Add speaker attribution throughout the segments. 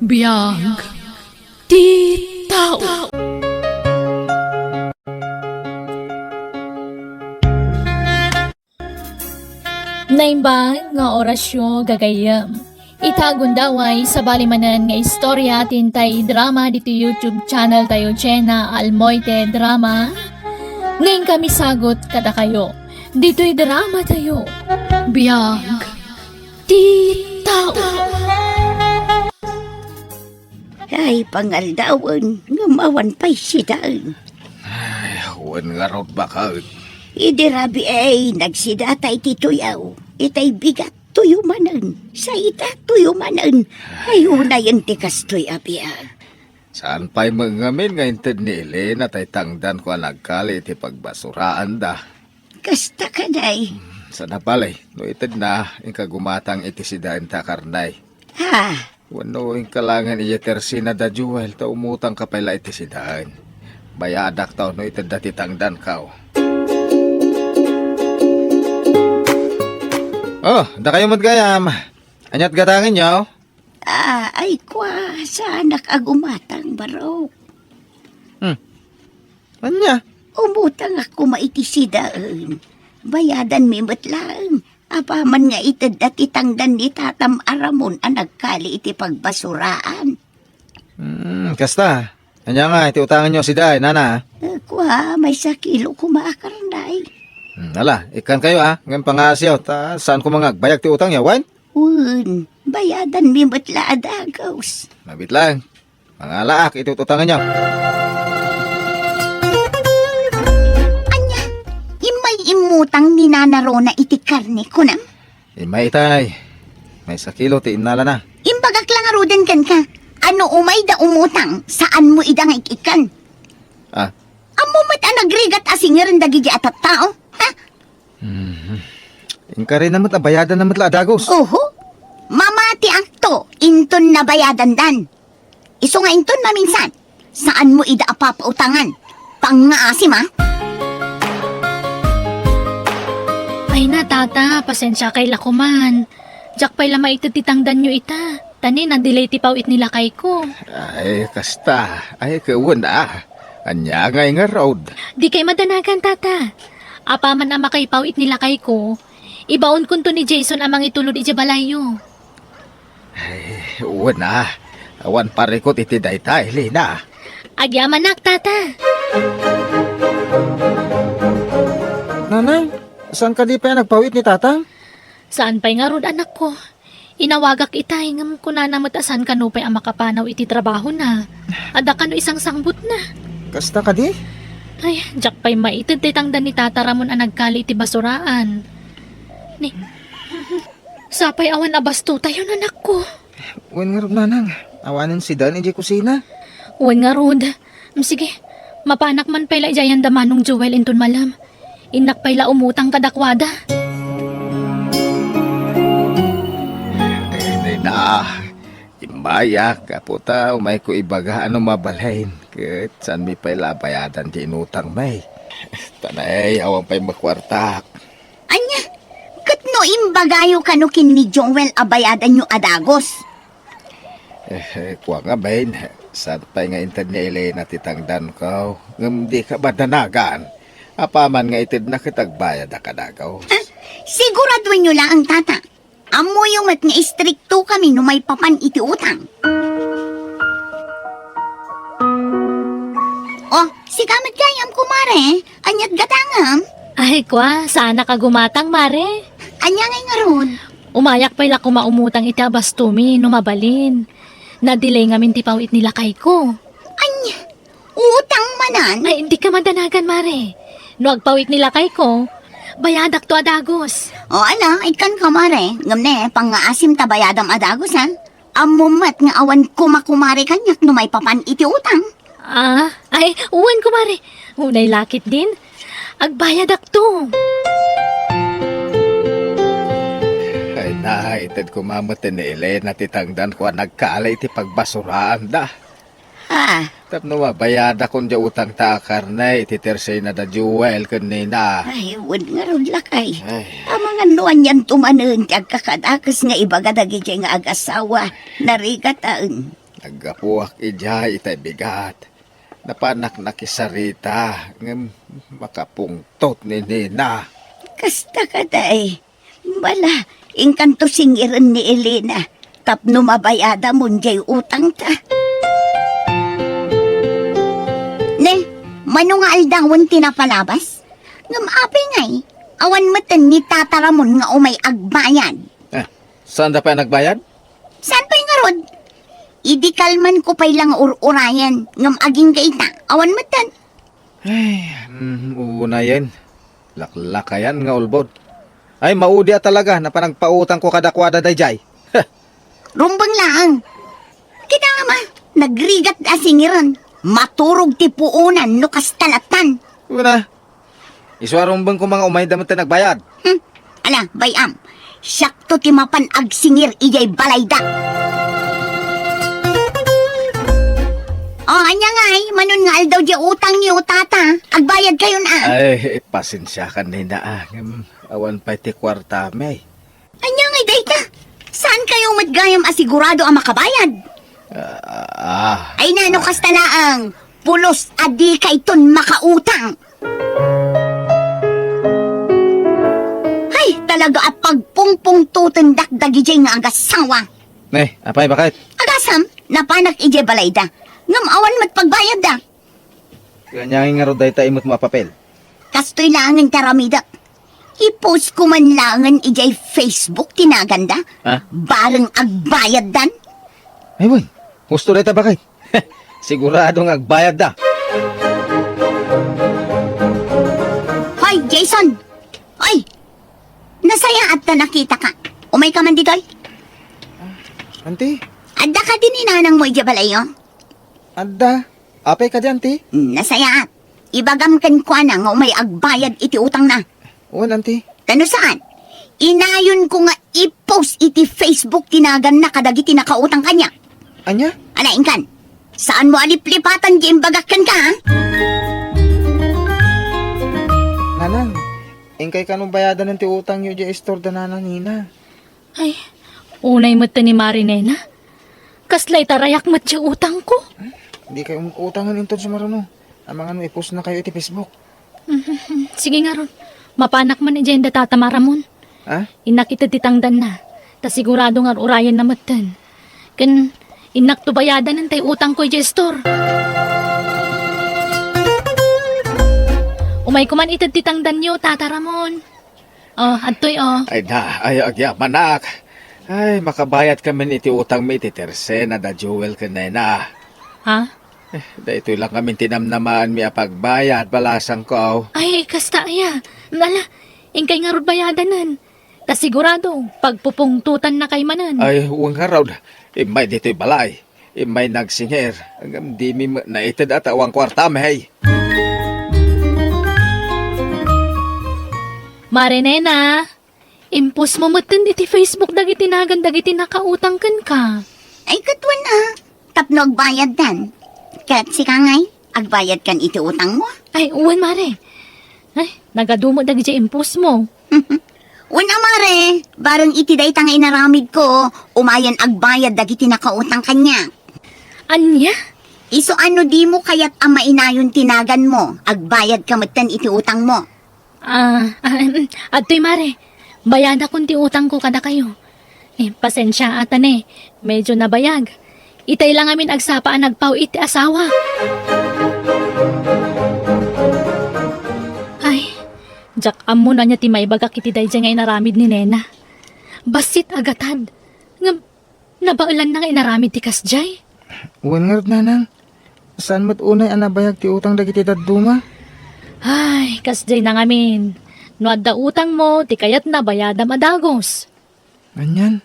Speaker 1: Biyag ti tao. Naimbang nga orasyon gagayam. Itagon daway sa balimanan nga istorya tintay drama dito YouTube channel tayo Chena Almoite Drama. Ngayon kami sagot kada kayo. Dito'y drama tayo. Biyag ti tao.
Speaker 2: Ay, pangaldawan, ngamawan pa'y sidaan.
Speaker 3: Ay, huwan nga raw baka.
Speaker 2: Idirabi ay, nagsidatay ti tuyaw. Itay bigat tuyumanan. Sa ita tuyumanan. Ay, unayan ti kastoy abia.
Speaker 3: Saan pa'y mangamin nga inted ni Elena tay tangdan ko nagkali iti pagbasuraan da.
Speaker 2: Kasta ka day.
Speaker 3: Sana palay, no ited na, gumatang iti sidain ta karnay.
Speaker 2: Ha?
Speaker 3: Wano yung kalangan iya tersina da Jewel, ta umutang ka pala iti sidain. Bayadak tao no ited dati tangdan kao. Oh, da kayo magayam. Anyat gatangin nyo?
Speaker 2: Ay kwa, sa anak agumatang barok.
Speaker 3: Anya?
Speaker 2: Umutang ako maitisidaan. Bayadan mi matlaan. Apaman nga itad dati tangdan ni tatam aramon ang nagkali iti pagbasuraan.
Speaker 3: Kasta. Anya nga, iti utangan nyo sidain, nana.
Speaker 2: Kwa, may sakilo kumakarnay.
Speaker 3: Ala, ikan kayo ngayon pangasyaw, ta saan ko mga bayag ti utang niya, wan?
Speaker 2: Bayadan mi matla adagaws.
Speaker 3: Mabit lang. Mga laak, iti utangan nyo.
Speaker 2: Imutang ninanaro na iti karne ko na.
Speaker 3: May tay. May sakilo ti inala na.
Speaker 2: Imbagak lang arudan kan ka. Ano umay da umutang? Saan mo idang ikikan? Amo mat nagrigat asingaran dagiti atat tao? Ha?
Speaker 3: Ingka rin naman bayadan naman la adagos.
Speaker 2: Oho. Mamati ang to. Inton na bayadan dan. Iso nga inton maminsan. Saan mo ida apapautangan? Pangaasim ha?
Speaker 1: Ay na tata, pasensya kay lakuman. Diyak pa'y lama itititangdan nyo ita. Tani na delay ti pawit nila kay ko.
Speaker 3: Ay, kasta. Ay, kawan Anya nga road.
Speaker 1: Di kay madanagan tata. Apaman ang makaypawit nila kay ko. Ibaon kunto ni Jason amang itulod iti balayo.
Speaker 3: Ay, awan parikot iti daytay, Lina.
Speaker 1: Agyamanak tata.
Speaker 3: Nanay, saan ka di pa nagpawit ni tatang?
Speaker 1: Saan pa'y nga rod anak ko? Inawagak itay ngam ko na namatasan kano pa'y ang makapanaw iti trabaho na. Ada kano isang sangbut na.
Speaker 3: Kasta ka di?
Speaker 1: Ay, jak pa'y maitid titangdan ni Tata Ramon ang nagkali iti basuraan. Ni, sapay awan abasto tayo anak ko.
Speaker 3: Uwan nga rod, nanang. Awanan si Dan iji kusina.
Speaker 1: Uwan nga rod. Sige, mapanak man pa'y laijayan damanong Joel inton malam. Inak pa'y la umutang kadakwada.
Speaker 3: Na, imbaya, kaputa, umay ko ibaga, ano mabalain. Kat saan mi pa'y labayadan di inutang may. Tanay, awang pa'y makwartak.
Speaker 2: Anya, kat no imbagayo kano kin ni Joel abayadan nyo adagos.
Speaker 3: Kuwa nga bain, saan pa'y nga intad ni Elena titangdan ko. Ngam di ka ba danagan? Apaman nga itid na kitagbayad akadagaw.
Speaker 2: Siguraduhin nyo lang ang tata. Amo yung mat nga istrikto kami no may papan iti utang. Oh, si kamat gayam kumare. Anyat gatangam.
Speaker 1: Ay, kwa, sana ka gumatang, mare.
Speaker 2: Anya ngay nga ron.
Speaker 1: Umayak pa'y la kumaumutang iti abastumi, numabalin. Na-delay ngamin ti pawit nila kay ko.
Speaker 2: Anya, utang manan.
Speaker 1: Ay, hindi ka madanagan, mare. No agpawit nila kay ko, bayadak to adagos.
Speaker 2: O ana, ikan kamare. Ngamne, pang-aasim tabayadam adagos ha. Amumat nga awan kumakumare kanyak no may papan iti utang.
Speaker 1: Ay, uwan ko, mare. Unay lakit din. Agbayadak to.
Speaker 3: Ay na, itid ko mamutin ni Elena titangdan ko nagkala iti pagbasuraan da.
Speaker 2: Ha?
Speaker 3: Tapno mabayada kung di utang takar na ititersay na da Jewel kanina.
Speaker 2: Ay, wad nga ron lakay.
Speaker 3: Ay.
Speaker 2: Mga nuan yan tumanan, kag kakadakas nga ibaga dagi nga agasawa, narigataan.
Speaker 3: Nagapuak ijay itay bigat. Napanak nakisarita ng makapungtot ni Nina.
Speaker 2: Kasta ka day. Bala, ingkanto singiran ni Elena. Tapno mabayada mo jay utang ta. Ne, mano nga aldawon tinapalabas? Ngam apay ngay, awan matan ni tataramon nga umay agbayad.
Speaker 3: Saan na pa nagbayad?
Speaker 2: Saan pa'y nga rod? Idikalman ko pa'y lang urayan. Ngam aging gaita, awan matan.
Speaker 3: Una yan. Laklakayan nga ulbod. Ay, maudya talaga na panagpautang ko kadakwada dayjay.
Speaker 2: Rumbang lang. Kita nga ma, nagrigat asingiran. Maturog ti puunan no kastalatan.
Speaker 3: Una, iswarumbang ko mga umay damat na nagbayad.
Speaker 2: Ala, bayam. Sakto ti mapan agsingir ijay balayda. Anya nga manon nga aldaw di utang niyo tata. Agbayad kayo na.
Speaker 3: Ay, pasensya ka Nina. Awan pa ti kwarta may.
Speaker 2: Anya nga dayta. Saan kayo matgayam asigurado ang makabayad? Ay nano kastalaang. Pulos adi kayton makautang. Ay, talaga at pagpungpung tutun dakdagi jay nga agasawa.
Speaker 3: Ne, apay bakit?
Speaker 2: Agasam, napanak ije balayda. Ngam awan mat pagbayad da.
Speaker 3: Ganyangin nga roday ta imot mo papel.
Speaker 2: Kastoy langan taramida. I-post ko man langan ijay Facebook tinaganda.
Speaker 3: Ha?
Speaker 2: Bareng agbayad dan.
Speaker 3: Ay, boy. Gusto rin ta bakit? Siguradong agbayad da.
Speaker 2: Hoy, Jason! Oy! Nasaya at na nakita ka. Umay ka man dito, oy.
Speaker 3: Auntie,
Speaker 2: Adda ka din inanang mo ija balayo.
Speaker 3: adda. Apay ka di, auntie.
Speaker 2: Nasaya at. Ibagam kan kwa na nga umay agbayad iti utang na.
Speaker 3: Uwan, auntie.
Speaker 2: Kano saan? Inayon ko nga i-post iti Facebook tinagan na kadagiti nakautang kanya.
Speaker 3: Anya?
Speaker 2: Alain kan, saan mo aliplipatan di imbagakan ka, ha?
Speaker 3: Nanang, ingkay ka nung bayadan ng ti utang nyo di store da nanang Nina.
Speaker 1: Ay, unay mo ni Marinena. Kaslay tarayak mat siya utang ko.
Speaker 3: Hindi kayo utangan intod sa maruno. Ang mga ano, i-post na kayo iti Facebook.
Speaker 1: Sige nga ron, mapanak man ni Jenda tatamaramon.
Speaker 3: Ha?
Speaker 1: Inakita titangdan na. Ta sigurado nga urayan na matan. Kan inak to bayadan ng tay utang ko gestor. Umay ko man itad titangdan nyo, tataramon. Oh, atoy oh.
Speaker 3: Ay na, ay agya, manak. Ay, makabayad kami iti utang mi iti tersena da jewel ka na.
Speaker 1: Ha?
Speaker 3: Da ito lang kami tinamnamaan mi apagbayad, balasang ko aw.
Speaker 1: Ay, kasta aya. Nala, ingkay nga rod bayadanan. Ta sigurado, pagpupungtutan na kay manan.
Speaker 3: Ay, huwag nga raw. Imay dito'y balay. Imay nagsinger. Hanggang di mi naitid at awang kwarta may.
Speaker 1: Marinena, impos mo matan iti Facebook dagiti nagan dagiti nakautang kan ka.
Speaker 2: Ay, katwan na. Tapno agbayad dan. Kat si kangay, agbayad kan iti utang mo.
Speaker 1: Ay, uwan mare. Ay, nagadumo dagiti impos mo.
Speaker 2: Una mare, barang iti day tangay naramid ko, umayan agbayad dagiti nakautang kanya.
Speaker 1: Anya?
Speaker 2: Iso ano di mo kaya't ama inayon tinagan mo, agbayad kamatan iti utang mo.
Speaker 1: Atoy mare, bayada kung ti utang ko kada kayo. Pasensya atan medyo nabayag. Itay lang amin agsapaan nagpaw iti asawa. Ay, jak amo na niya ti maibagak iti dayjay nga inaramid ni Nena. Basit agatad. Nabaulan na nga inaramid ti kasjay.
Speaker 3: Uwan nga rin, nanang. Saan mo't unay anabayag ti utang dagiti daduma?
Speaker 1: Ay, kasjay na ngamin. No adda utang mo, ti kayat na bayada madagos.
Speaker 3: Ganyan.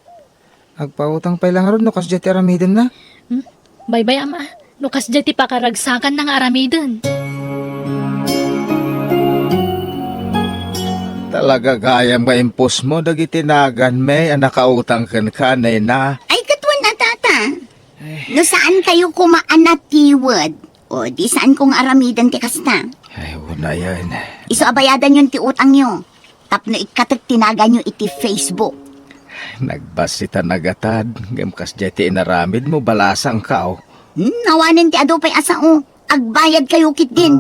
Speaker 3: Agpautang pa lang ron, no kasya ti aramidin na.
Speaker 1: Bye-bye ama. No kasjay ti pakaragsakan ng aramidon.
Speaker 3: Talaga gayam nga impos mo, dagiti nagan may nakautang kan kanay na.
Speaker 2: Ay, katwan na tata. No saan kayo kumaan na tiwad? O di saan kong aramidan ti kasta?
Speaker 3: Ay, wala yan.
Speaker 2: Iso abayadan yung ti utang nyo. Tapno ikatag tinaga nyo iti Facebook.
Speaker 3: Nagbasita nagatad, gamkas jeti inaramid mo, balasang ka oh.
Speaker 2: Nawanin ti ado pa'y asao. Agbayad kayo kit din.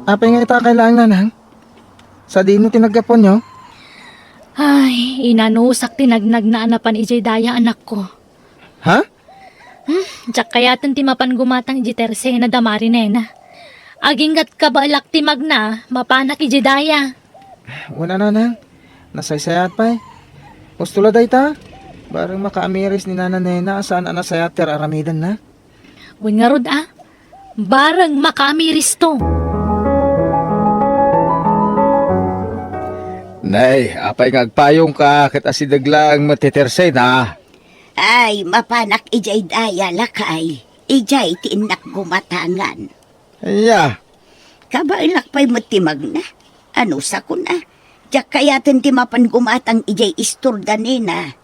Speaker 3: Apay nga ita kailangan hang? Sa dino tinagapon nyo?
Speaker 1: Ay, inanusak tinagnag na anapan ijay daya anak ko.
Speaker 3: Ha?
Speaker 1: Diyak kayatan ti mapan gumatang iji terse na damari nena. Aginggat kabalak ti magna, mapanak iji daya.
Speaker 3: Wala na nang. Nasaysayat pa eh. Pustula day ta. Barang makaamiris ni Nana Nena saan anasayat ter aramidan na.
Speaker 1: Wen nga rod barang makamiris to.
Speaker 3: Nay, apay ngagpayong ka kat asidaglang matitersay na.
Speaker 2: Ay, mapanak ijay daya lakay. Ijay tiinak gumatangan.
Speaker 3: Iya,
Speaker 2: Kabailak pa'y matimag na. Ano sa ko na? Diyak kayatin ti mapan gumatang ijay isturda nina.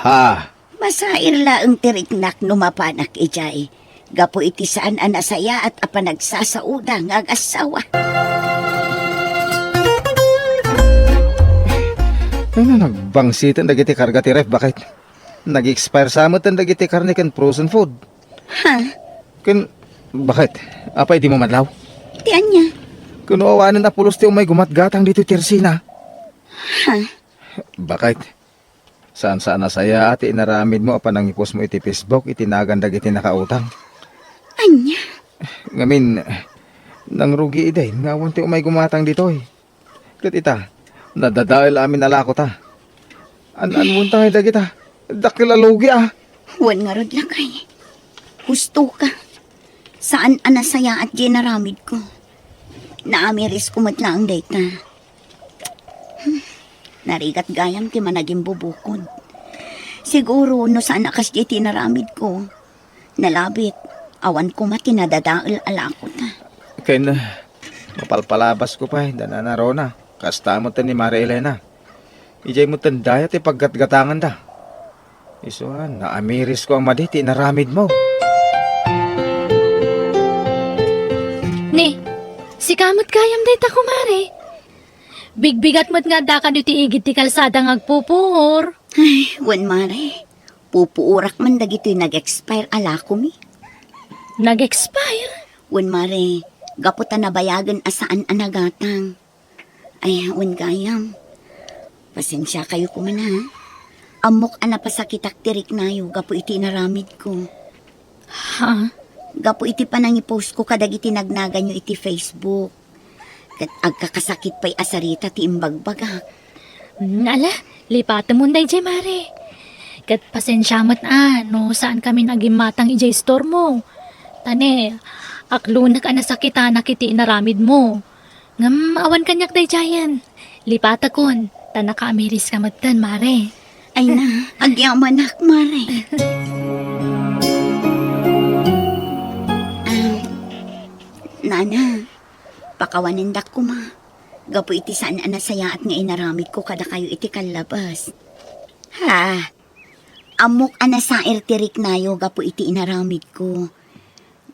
Speaker 3: ha.
Speaker 2: Masair la ang tiriknak no mapanak ijay. Gapo iti saan anasaya at apanagsasauda ng asawa.
Speaker 3: Ano nagbangsitan dagiti karga ti ref, bakit? Nag-expire sa amat ang dagiti karne kan frozen food.
Speaker 2: Ha?
Speaker 3: Bakit? Apay di mo madlaw?
Speaker 2: Tiyan niya.
Speaker 3: Kuno awanan na pulos ti umay gumatgatang dito tirsina.
Speaker 2: Ha?
Speaker 3: Bakit? Saan nasaya ati inaramid mo apan ang ipos mo iti Facebook itinagan dagiti nakautang.
Speaker 2: Anya?
Speaker 3: Ngamin, nang rugi iday, ngawan ti umay gumatang dito eh. Kat ita, nadadahil amin alako ta. An-munta ay dagita, dakilalugi ah.
Speaker 2: Huwan nga rod lakay. Gusto ka. Saan anasaya at ginaramid ko? Naamiris ko matla ang data. Narigat gayam ti managing bubukod. Siguro no saan akas di tinaramid ko. Nalabit, awan ko matinadadaal alako ta.
Speaker 3: Ken, mapalpalabas ko pa eh, dananaro na. Kasta mo ni Maria Elena. Ijay mo tandaya ti paggatgatangan da. Isuan, naamiris ko ang maditi, naramid mo.
Speaker 1: Ni, si kamot kayam data kumare. Bigbigat mo't nga da ka ti igit ti kalsada ngagpupuhor.
Speaker 2: Ay, wan mare. Pupuurak man dagito'y nag-expire alako mi.
Speaker 1: Nag-expire?
Speaker 2: Wan mare, gaputa na bayagan asaan anagatang. Ay, wan gayam. Pasensya kayo kumana ha. Amok ana pasakitak tirik nayo, gapo iti naramid ko.
Speaker 1: Ha?
Speaker 2: Gapo iti panangipost ko kadag iti nagnaga nyo iti Facebook. Kat agkakasakit pa'y asarita ti imbagbagak.
Speaker 1: Ala, lipatan mo na ijay mare. Kat pasensya mo't no saan kami nagimatang ijay store mo. Tane, aklunak anasakita nakiti naramid mo. Ngam awan kanyak day jayan. Lipatakon, tanaka amiris ka matan mare.
Speaker 2: Ay na, agyamanak mare. Nana, pakawanindak ko ma. Gapo iti saan anasaya at nga inaramid ko kada kayo iti kalabas. Ha? Amok anasair tirik nayo gapo iti inaramid ko.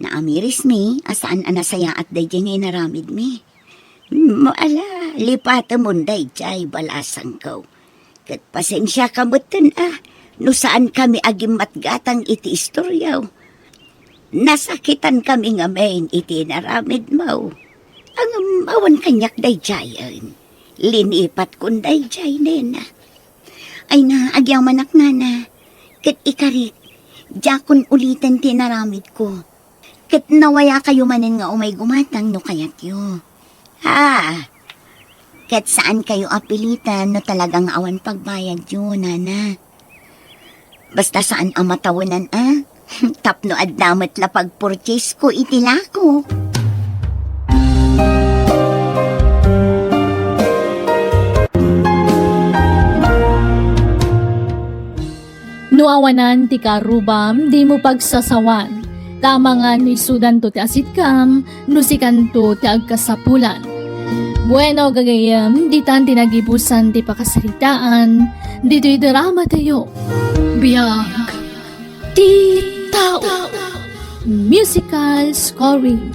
Speaker 2: Naamiris mi, asaan anasaya at dayjay nga inaramid mi. Maala, lipata mo dayjay balasang ko. Kat pasensya ka mutan no saan kami agimatgatang iti istoryaw. Nasakitan kami nga main iti naramid mo. Ang awan kanyak dayjayan. Linipat kun dayjay nena. Ay na, agyang manak nana. Kat ikarit, jakon ulitan tinaramid ko. Kat nawaya kayo manin nga umay gumatang no kayat yo. Ha? Kat saan kayo apilitan no talagang awan pagbayad yo, nana. Basta saan ang matawanan Tapno addamat la pag-purchase ko itilako.
Speaker 1: Nuawanan ti karubam, di mo pagsasawan. Tama nga ni sudan to ti asitkam, nusikan to ti agkasapulan. Bueno gagayam, di tan tinagibusan ti pakasaritaan, dito'y drama tayo. Biyag, ti tao. Musical scoring,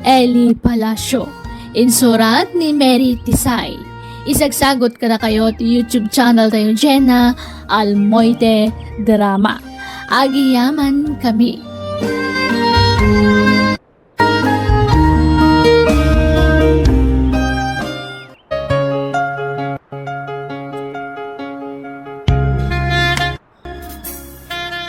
Speaker 1: Eli Palacio. Insurat ni Mary Tisay. Isagsagot ka na kayo ti YouTube channel tayo Jenna Almoite Drama. Agiyaman kami.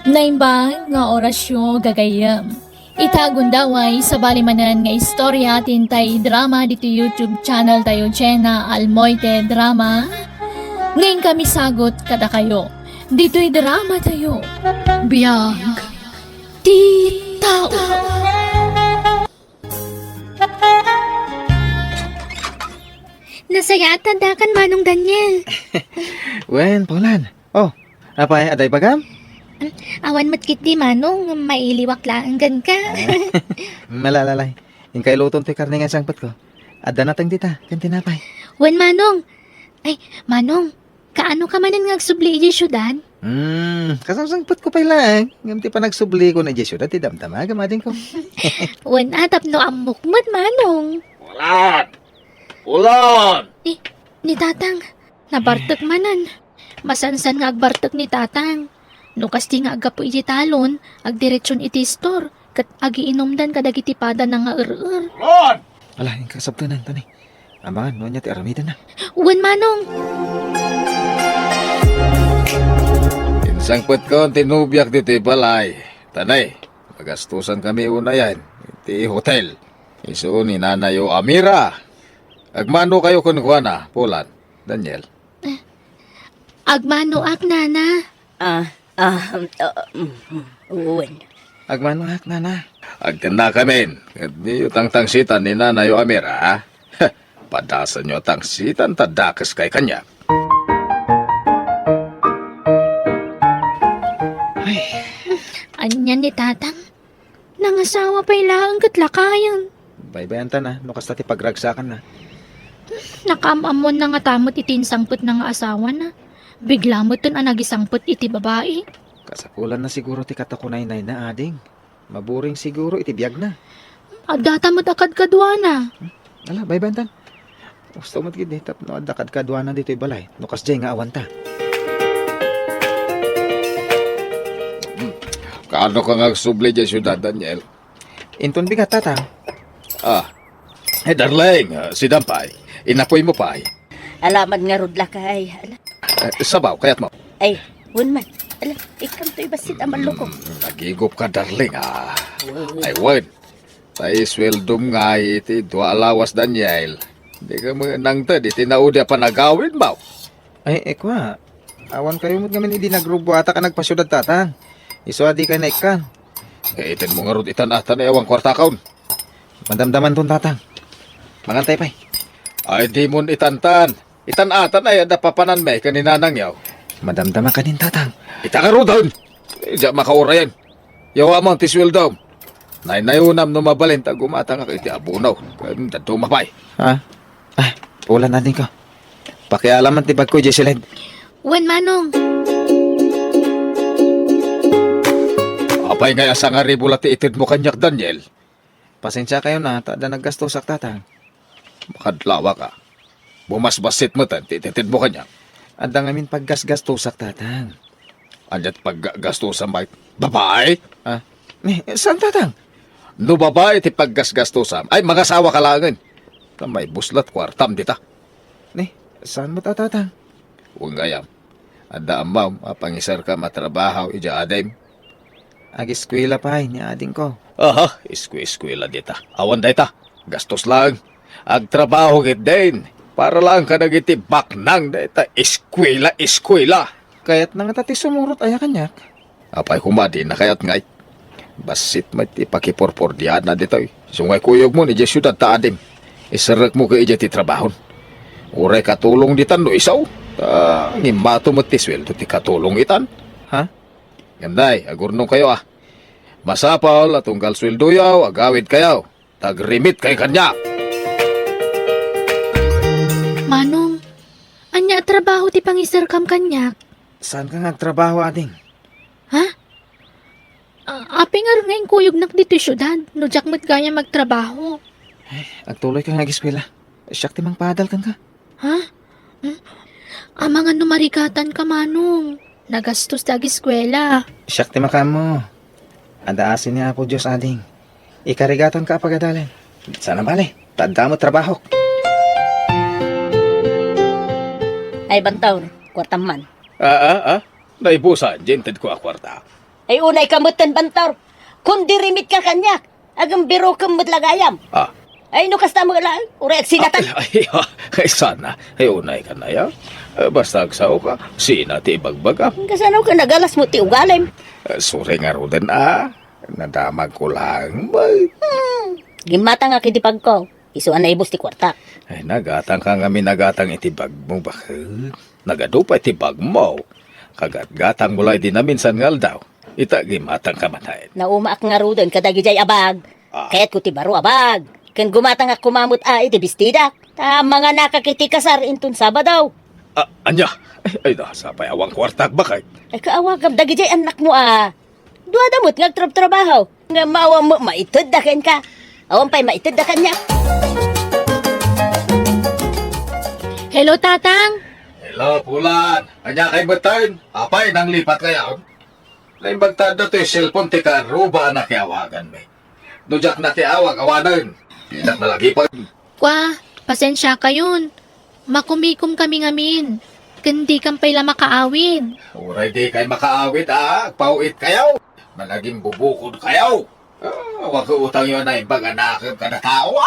Speaker 1: Naimbang nga orasyon gagayam. Itagon daway sa balimanan nga istorya tintay drama dito YouTube channel tayo Jenna Almoite Drama. Ngayon kami sagot kada kayo. Dito'y drama tayo. Biyag. Di tao.
Speaker 4: Nasaya at tandakan Manong Daniel.
Speaker 3: Wen, Paulan. Oh, apay, aday bagam?
Speaker 4: Awan matkit di Manong, mailiwak lang gan ka.
Speaker 3: Malalalay. Yung kay luton ti karne nga sangpat ko. Adda natang dita, kan tinapay.
Speaker 4: Wan Manong. Ay, Manong, kaano ka manan nga agsubli di syudad?
Speaker 3: Kasang-sangpat ko pa lang. Ngam ti pa nagsubli ko na jesyo dati damdama, gamadin ko.
Speaker 4: Wan atap no amukmat Manong.
Speaker 3: Ulan!
Speaker 4: Ni Tatang, nabartek manan. Masansan nga agbartek ni Tatang. Nukas ti nga agapo iti talon, agdiretsyon iti store, kat agiinomdan kadagiti pada na nga ur-ur.
Speaker 3: Ala, yung kasabtanan, tani. Amangan, no niya ti aramidan na.
Speaker 4: Wan Manong,
Speaker 5: Insangpet ko, tinubyak dito balay. Tanay, magastusan kami una yan. Iti hotel. Iso ni Nanayo Amira. Agmano kayo kun na, Pulan, Daniel.
Speaker 4: agmano ak nana.
Speaker 2: Uwan.
Speaker 3: Agmano hak na na.
Speaker 5: Agkanda kami. At di yung tangtangsitan ni Nanayo Amira, ha? Padasan nyo tangsitan, tadakas kay kanya.
Speaker 4: Anyan ni Tatang. Nangasawa pa ilang katlakayan.
Speaker 3: Baybayan ta na, no kasta ti pagragsakan na.
Speaker 4: Nakamamon na nga tamot iti sangput na nga asawa na. Bigla mo ton anagisangput iti babae.
Speaker 3: Kasapulan na siguro ti katakunay-nay na ading. Maburing siguro iti biyag na.
Speaker 4: Adata mo akad kadwa na.
Speaker 3: Ala, baybayan tan. Gusto mo gid tap no adakad kadwana dito balay. No kasjay nga awan ta.
Speaker 5: Kaano ka nga subli dyan, syudad, Daniel?
Speaker 3: Inton bigat tata.
Speaker 5: Darling, si Dampay, inapoy mo pa.
Speaker 2: Alaman nga rudla kay.
Speaker 5: Sabaw, kayat mo.
Speaker 2: Ay, wan man. Ala, ikam to'y basit aman loko.
Speaker 5: Nagigop ka, darling, Ay, wan. Tay sweldom nga iti dua alawas, Daniel. Di ka mo nang tad, iti naudya pa nagawin ba?
Speaker 3: Ay, ekwa. Awan kayo mo gamin hindi nagrubo ata ka nagpasyudad tatang. Iso adi ka na ikan.
Speaker 5: Itin mo nga ron itan-atan ay awang kwarta kaon.
Speaker 3: Madamdaman ton tatang. Mangantay pa'y.
Speaker 5: Ay, di mo itantan. Itan-atan ay adapapanan may kaninanang yaw.
Speaker 3: Madamdaman ka din tatang.
Speaker 5: Itakaro doon. Diya makaurayan. Yawa mo ang tisweldo. Nainayunam no mabalin ta gumata nga iti abunaw. Kanda tumapay.
Speaker 3: Ha? Ay, ulan natin ko. Pakialaman ti bag ko, Jesseled.
Speaker 4: Wan Manong,
Speaker 5: Apay nga sa nga ribula ti itid mo kanyak, Daniel.
Speaker 3: Pasensya kayo na, tada naggastusak tatang.
Speaker 5: Makadlawa ka. Bumasbasit mo tan, titid mo kanyak.
Speaker 3: Adang amin paggasgastusak tatang.
Speaker 5: Andiat paggastusan ba? Babae?
Speaker 3: Ha? Saan tatang?
Speaker 5: No babae ti paggasgastusan. Ay, magasawa ka langin. May buslat kwartam dita.
Speaker 3: Saan mo tatang?
Speaker 5: Huwag ngayam. Anda amaw, mapangisar ka matrabaho, ija adem.
Speaker 3: Ag-eskwela pa ni ading ko.
Speaker 5: Aha, iskwela dita. Awan dita. Gastos lang. Agtrabaho git din. Para lang ka nagitibak nang dita. Eskwela.
Speaker 3: Kaya't nang tati sumurot aya kanyak.
Speaker 5: Apay humadi na kayat ngay. Basit may ipakipurpur diyan na dito. Sungay kuyog mo ni Jesyudad ta adim. Isarak mo ka ija ti trabahon. Uray katulong ditan no isaw. Ngimbato mo ti sweldo ti katulong itan.
Speaker 3: Ha?
Speaker 5: Ganday, agurnong kayo Masapal at tunggal sweldo yaw, agawid kayo. Tagrimit kay kanya.
Speaker 4: Manong, anya trabaho ti pangisar kam kanyak.
Speaker 3: Saan ka nagtrabaho ading?
Speaker 4: Ha? Aping nga ngayon kuyog nak dito syudad. No jak mo't gaya magtrabaho.
Speaker 3: Agtuloy ka nag-eskwela. Siyak ti mang padal kang ka.
Speaker 4: Ha? Ang mga numarikatan ka, Manong. Nagastos dagi eskwela.
Speaker 3: Siyak ti makam mo. Andaasin niya po Diyos ading. Ikarigatan ka pagadalin. Sana bale, tanda mo trabaho.
Speaker 2: Ay, bantaw, kwartaman.
Speaker 5: Naibusan, jented ko a kwarta.
Speaker 2: Ay, unay kamutan, bantaw. Kung dirimit ka kanyak, agang biro kamut lagayam.
Speaker 5: Ah.
Speaker 2: Ay, no kasta mo lang, urek sinatan.
Speaker 5: Ay, sana. Ay, unay ka na ya. Basta agsaw ka, sina ti ibagbaga.
Speaker 2: Kasano ka nagalas mo ti ugalim?
Speaker 5: Sure nga roden nadamag ko lang.
Speaker 2: Gimata nga kitipag ko. Isuan na ibos ti kwarta.
Speaker 5: Ay, nagatang ka nga minagatang itibag mo. Bakit? Nagadupa itibag mo. Kagat-gatang mula di na minsan ngal daw. Itagimatang kamatayin.
Speaker 2: Naumaak nga ro doon kadagi jay abag. Kaya't ko ti baro abag. Kan gumata nga kumamot ti bestida. Ta mga nakakiti-kasar intun Sabadaw.
Speaker 5: Anya? Ay, nasapay awang kwartak bakit?
Speaker 2: Ay kaawagam dagi jay anak mo Dua damot nga trabaho. Nga mawa mo maitid da ken ka. Awan pa'y maitid da kanya.
Speaker 4: Hello, Tatang.
Speaker 5: Hello, Pulan. Anya kay Batayin? Apay, nang lipat kaya. Naimbagtad na to yung cellphone ti karuba na kiawagan me. Nujak na kiawag, awanan. Tidak na lagi pa.
Speaker 4: Kwa, pasensya ka yun. Makumikom kami ngamin. Kundi kampay la makaawid.
Speaker 5: Uray di kay makaawit pauit kayaw. Managing bubukod kayaw. Wag utang yun na ibang anak ka na tao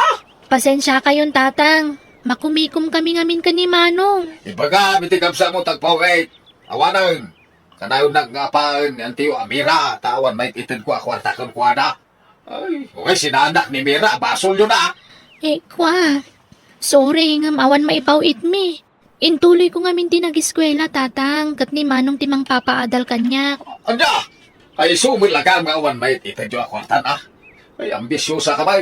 Speaker 4: Pasensya ka yun, Tatang. Makumikom kami ngamin ka ni Manong.
Speaker 5: Ibaga, mitikap sa mo tagpauit. Awanan. Kanayon nagngapaan ang tiyo Amira. Tawan may itin ko akwarta kang kwada. Ay, okay, sinanak ni Mira. Basol yun
Speaker 4: Kwa. Sorry, ngam awan maipawit mi. Intuloy ko ngamin tinag-eskwela, Tatang. Kat ni Manong timang papaadal kanya.
Speaker 5: Anda! Ay sumilagang awan may itin yung akwartan Ay, ambisyosa ka ba?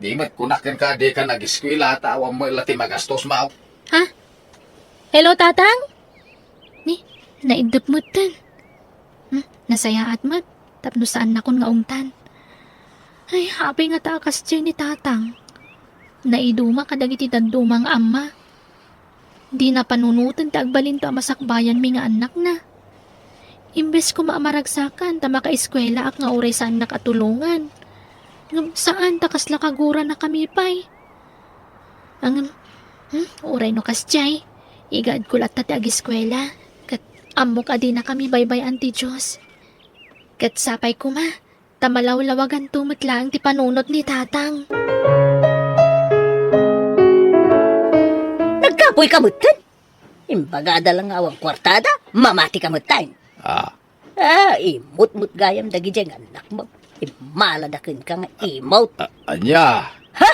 Speaker 5: Di mat kunakan ka, di ka nag-eskwela. Tawan mo ilati magastos mao.
Speaker 4: Ha? Hello, Tatang? Naidop mo tan. Nasaya at mat. Tapno saan na kun nga ungtan. Ay, habi nga takas dyan ni Tatang. Naiduma kadagiti tandumang ama. Di na panunutan tagbalin to masakbayan mi nga anak na. Imbes ko maamaragsakan ta makaeskwela ak nga oray saan nakatulungan. Ngam saan takas lakagura na kami pay. Ang oray no kasjay. Igad ko lat tati ag-eskwela. Kat amok adi na kami baybay anti Diyos. Kat sapay ko ma. Tamalawlawagan tumot lang ti panunot ni Tatang.
Speaker 2: Nagkapoy kamutan. Imbagada lang awang kwartada. Mamati kamutan. Imut-mut gayam dagi jay anak mo. Imaladakin ka nga imot.
Speaker 5: Anya?
Speaker 2: Ha?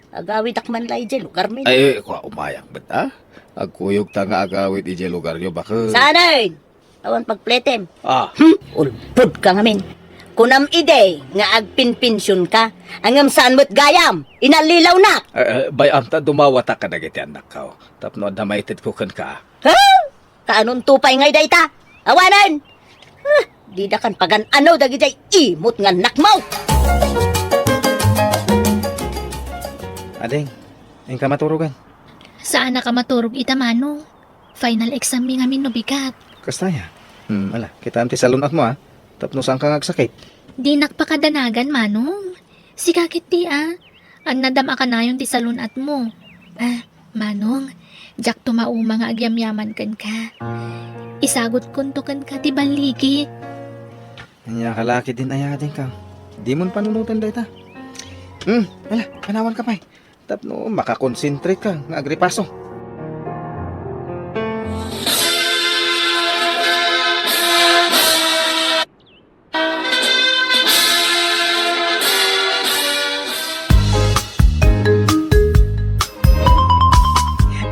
Speaker 2: Agawid akman lay jay lugar min.
Speaker 5: Ay, kwa umayang ba't Agkuyog ta nga agawit ije lugar nyo bakit?
Speaker 2: Sanayin! Awan pagpletem. Ulpod ka ngamin. Kunam ide nga agpinpinsyon ka. Angam saan mo't gayam. Inalilaw na.
Speaker 5: Bayam ta dumawata ka na giti anak ka. Tapno damaited ko kan ka.
Speaker 2: Ha? Kaanon tupay ngay day ta? Awanan! Di da kan pagan ano dagi jay imot nga nakmaw.
Speaker 3: Ading, yung ka maturugan.
Speaker 4: Saan na ka maturog ita, Manong? Final exam mi ngamin no bigat.
Speaker 3: Kastaya. Wala, kita ti salunat mo Tapno saan ka ngagsakit.
Speaker 4: Di nakpakadanagan, Manong. Sikakit di Ang nadama ka na yung ti salunat mo. Manong, jak tumauma nga agyamyaman kan ka. Isagot kuntukan ka ti baligi.
Speaker 3: Kanya kalaki din ayadin ka. Di mo panunutan da ita. Wala, panawan ka pa Tapno makakonsentrate ka nga agripaso.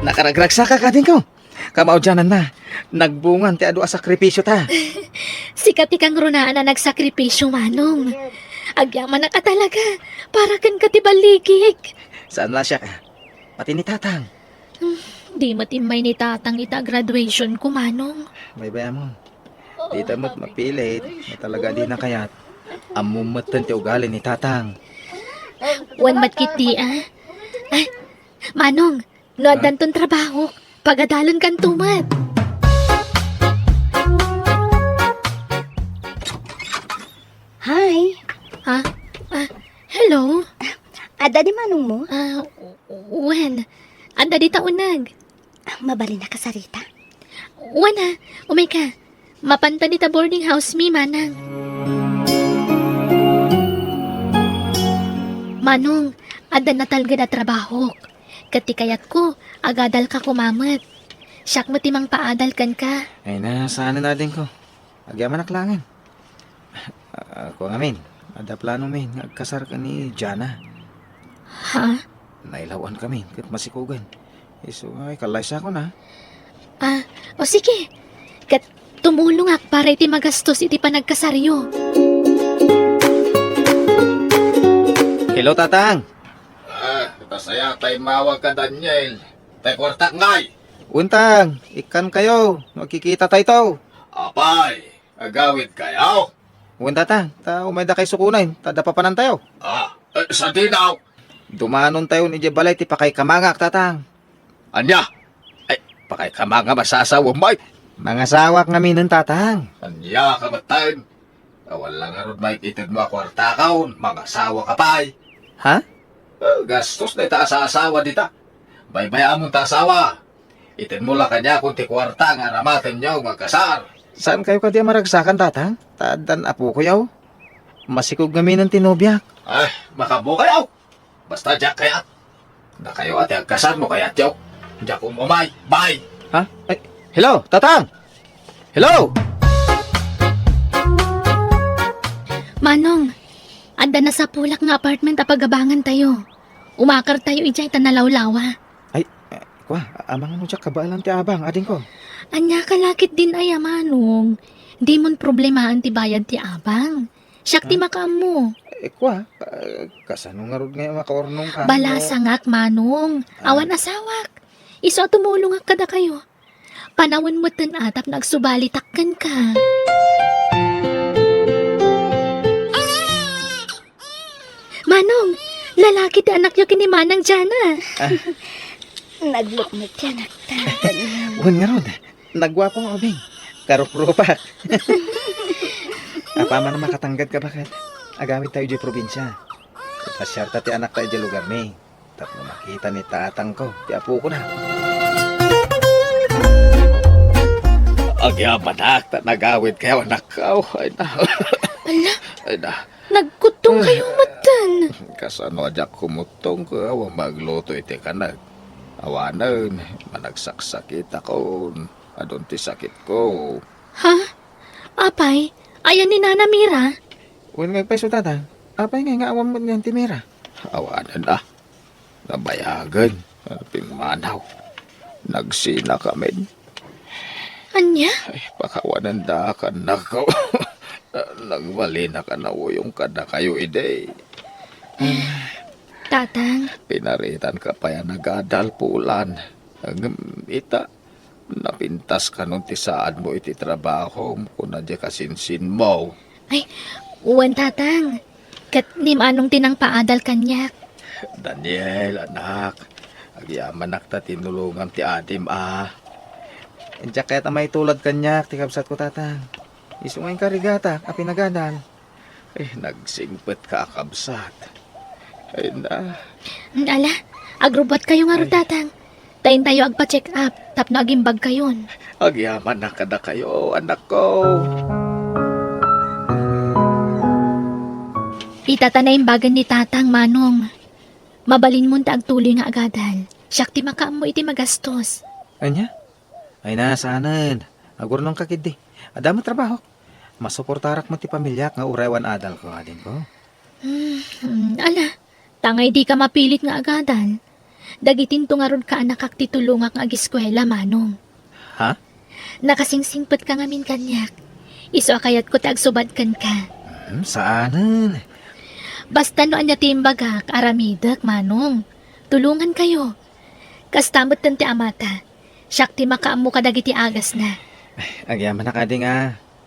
Speaker 3: Nakaragragsa ka din ko. Kamaudyanan na. Nagbungan ti adu a sakripisyo ta.
Speaker 4: Sikat ikang runaan na nagsakripisyo, Manong. Agyaman na ka talaga. Para kan ka ti baligig.
Speaker 3: Saan na siya ka? Pati ni Tatang.
Speaker 4: Di matimbay ni Tatang ita graduation ko, Manong.
Speaker 3: May baya mo. Dita mo't mapilit. Na talaga di na kayat. Amumatan ti ugali ni Tatang.
Speaker 4: Wan matkiti, Ay, Manong, noadan ton trabaho. Pagadalon kan tumat.
Speaker 2: Hi.
Speaker 4: Hello?
Speaker 2: Ada di manong mo?
Speaker 4: Wen. Anda di taunag.
Speaker 2: Mabali na kasarita.
Speaker 4: Wana, umay ka. Mapanta di ta boarding house mi, manang. Manong, ada na talga na trabaho. Katikayat ko, agadal ka kumamat. Siyak mo timang paadal kan ka.
Speaker 3: Ay na, saan na din ko. Agyaman naklangan. Ako ngamin, ada plano min, agkasar ka ni Jana.
Speaker 4: Ha?
Speaker 3: Nailawan kami, kat masikugan. Iso ay kalay sa ako na.
Speaker 4: O sige. Kat tumulong ak para iti magastos iti panagkasaryo.
Speaker 3: Hello, Tatang.
Speaker 5: Tasaya tayo mawag ka, Daniel. Tayo kwarta ngay.
Speaker 3: Untang, ikan kayo. Magkikita tayo to.
Speaker 5: Apay, agawid kayo.
Speaker 3: Tatang, ta umay da kay sukunain. Tada papanan tayo.
Speaker 5: Sa dinaw.
Speaker 3: Dumanon tayo ni Jebalay ti pakay kamangak, Tatang.
Speaker 5: Anya? Ay, pakay ka mga masasawa, Mike.
Speaker 3: Mga sawak nga minun, Tatang.
Speaker 5: Anya ka matayin. Wala nga ron, Mike, itid mo kwarta kaon. Mga sawa ka pa'y.
Speaker 3: Ha?
Speaker 5: Gastos na ita sa asawa dita. Bay-bay among ta asawa. Itin mo lang kanya kung ti kwarta nga ramatin niyo magkasar.
Speaker 3: Saan kayo kadi maragsakan, Tatang? Tadan apo ko yaw. Masikog nga minun tinubyak.
Speaker 5: Ay, makabu kayo. Basta diyak kayat. Na kayo ati agkasar mo kayat yaw. Diyak umamay. Bye!
Speaker 3: Ha? Ay, hello, Tatang! Hello!
Speaker 4: Manong, anda na sa pulak nga apartment apagabangan tayo. Umakar tayo ijay tanalawlawa.
Speaker 3: Ay, kwa, amang ano siya kabaalan ti abang, ading ko.
Speaker 4: Anya kalakit din ay Manong. Di mon problemahan ti bayad ti abang. Siyak ti makam mo.
Speaker 3: Kwa, kasano nga rod ngayon makaornong ka?
Speaker 4: Balasangak Manong. Awan asawak. Iso tumulong ak kada kayo. Panawin mo tan atap nagsubalitakkan ka. Manong, lalaki ti anak yo kini Manang Jana.
Speaker 2: Naglukmit yan, nagtagan.
Speaker 3: Wan nga rod, nagwapo nga obing. Karuprupak. Apa man makatanggad ka bakit? Agamit tayo di probinsya. Ipasyarta ti anak tayo di lugar mi. Tapos makita ni tatang ko, ti apo ko na.
Speaker 5: Agyaman na, nagawid kayo anak ka. Ay na.
Speaker 4: Ala,
Speaker 5: Ay na.
Speaker 4: nagkutong kayo matan.
Speaker 5: Kasano adyak kumutong ko. Awang magluto iti kanag. Awanan, managsaksakit ako. Adon ti sakit ko.
Speaker 4: Ha? Apay, ayan ni Nana Mira.
Speaker 3: Wan nga peso tatang, apay nga awam mo niyan ti Mira.
Speaker 5: Awanan na. Nabayagan. Pinmanaw. Nagsina kami.
Speaker 4: Anya?
Speaker 5: Ay, pakawanan da ka na ko. Nagwali na ka na yung kada kayo ide.
Speaker 4: Tatang,
Speaker 5: Pinaritan ka pa yan nagadal pulan. Ita, napintas ka nung tisaad mo iti trabaho kung nadya kasinsin mo.
Speaker 4: uwan tatang. Kat ni manong tinang paadal kanyak.
Speaker 5: Daniel, anak, agyaman nakta tinulungan ti adim
Speaker 3: Diyak kaya tamay tulad kanyak, ti kabsat ko tatang. Isungay karigata, apinagadan.
Speaker 5: Nagsingpet ka akabsat. Ay na,
Speaker 4: Ala, agrobot kayo nga ro tatang. Tayin tayo agpa-check up, tapno agimbag kayon.
Speaker 5: agyaman na kada kayo, anak ko.
Speaker 4: Itatanay imbagan ni tatang manong. Mabalin mo ta agtuloy nga agadan. Siyak ti makaam mo iti magastos.
Speaker 3: Anya? Ay na, saanan. Agurnong kakidi. Adamo trabaho. Masuportarak mo ti pamilya nga urewan adal ko, adin ko.
Speaker 4: Ala, tangay di ka mapilit nga agadan. Dagitin to nga ron ka anak kak titulungak nga agiskwela manong.
Speaker 3: Ha?
Speaker 4: Nakasingsingpet ka nga min kanyak. Iso akayat ko tagsubad kan ka.
Speaker 3: Saanan?
Speaker 4: Basta no anya timbagak, aramidak, manong. Tulungan kayo. Kastamot tan ti amata. Siyak ti makaam mo kadagiti agas na.
Speaker 3: Agyaman na kading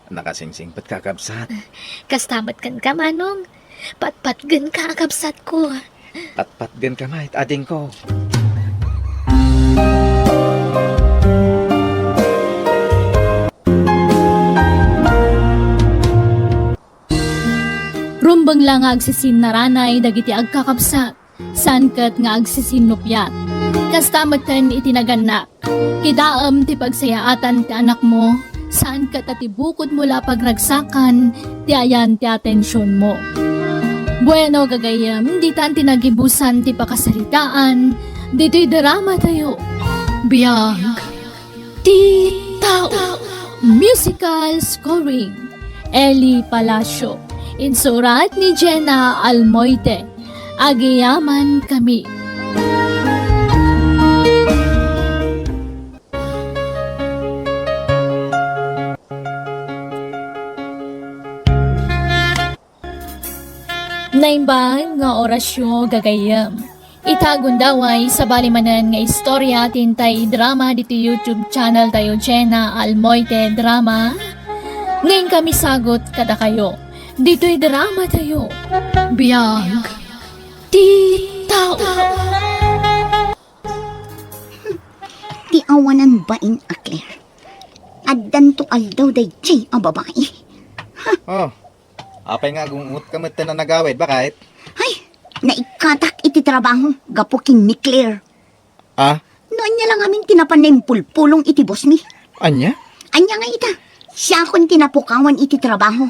Speaker 3: Nakasingsing pat kakabsat.
Speaker 4: Kastamot kan ka, manong. Patpatgan ka akabsat ko.
Speaker 3: Patpatgan ka mahit ading ko.
Speaker 1: Sumbang lang nga agsisin naranay dagiti agkakapsat, sankat nga agsisinupyat. Kastamatan itinaganak, kidaam ti pagsayaatan ti anak mo, saan ka tatibukod mula pagragsakan, ti ayan ti atensyon mo. Bueno gagayam, di tan tinagibusan ti pakasaritaan, dito'y drama tayo. Biyag, ti tao. Musical scoring, Eli Palacio. Insurat ni Jenna Almoite. Agiyaman kami. Naimbang nga orasyon gagayam. Itagon daway sa balimanan nga istorya tintay drama dito YouTube channel tayo Jenna Almoite Drama. Ngayon kami sagot kada kayo. Dito'y drama tayo. Biyag. Ti tao.
Speaker 2: Ti awanan bain akler. Addan to aldaw day jay ang babae.
Speaker 3: Oh, apay nga gungut ka na nagawid, bakit?
Speaker 2: Ay, naikatak iti trabaho, gapo king ni Claire.
Speaker 3: Ah,
Speaker 2: Noon niya lang amin tinapan na yung pulpulong iti boss mi.
Speaker 3: anya?
Speaker 2: Anya nga ita, siya akong tinapukawan iti trabaho.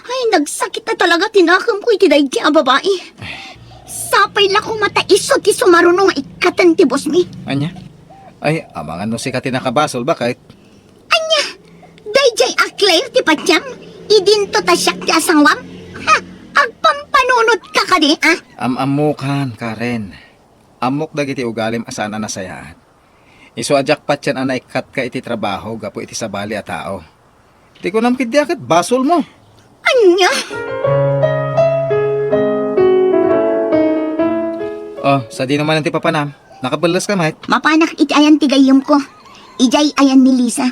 Speaker 2: Ay, nagsakit na talaga tinakam ko iti daig ang babae. Sapay la ko mataiso ti sumarunong ikatan ti boss mi.
Speaker 3: Anya? Ay, amang ano si Katina Kabasol, bakit?
Speaker 2: Anya, dayjay a Claire ti patyam, idinto ta siya ti asangwam. Ha, agpampanunod ka kadi, ah?
Speaker 3: Amukan, Karen. Amok dagiti ugalim asana na sayaan. Iso ajak pat yan anay kat ka iti trabaho, gapo iti sabali a tao. Di ko namkid diakit, basol mo.
Speaker 2: Anya?
Speaker 3: Oh, sa di naman ang ti papanam. Nakabalas ka, mate.
Speaker 2: Mapanak iti ayan ti gayom ko. Ijay ayan ni Lisa.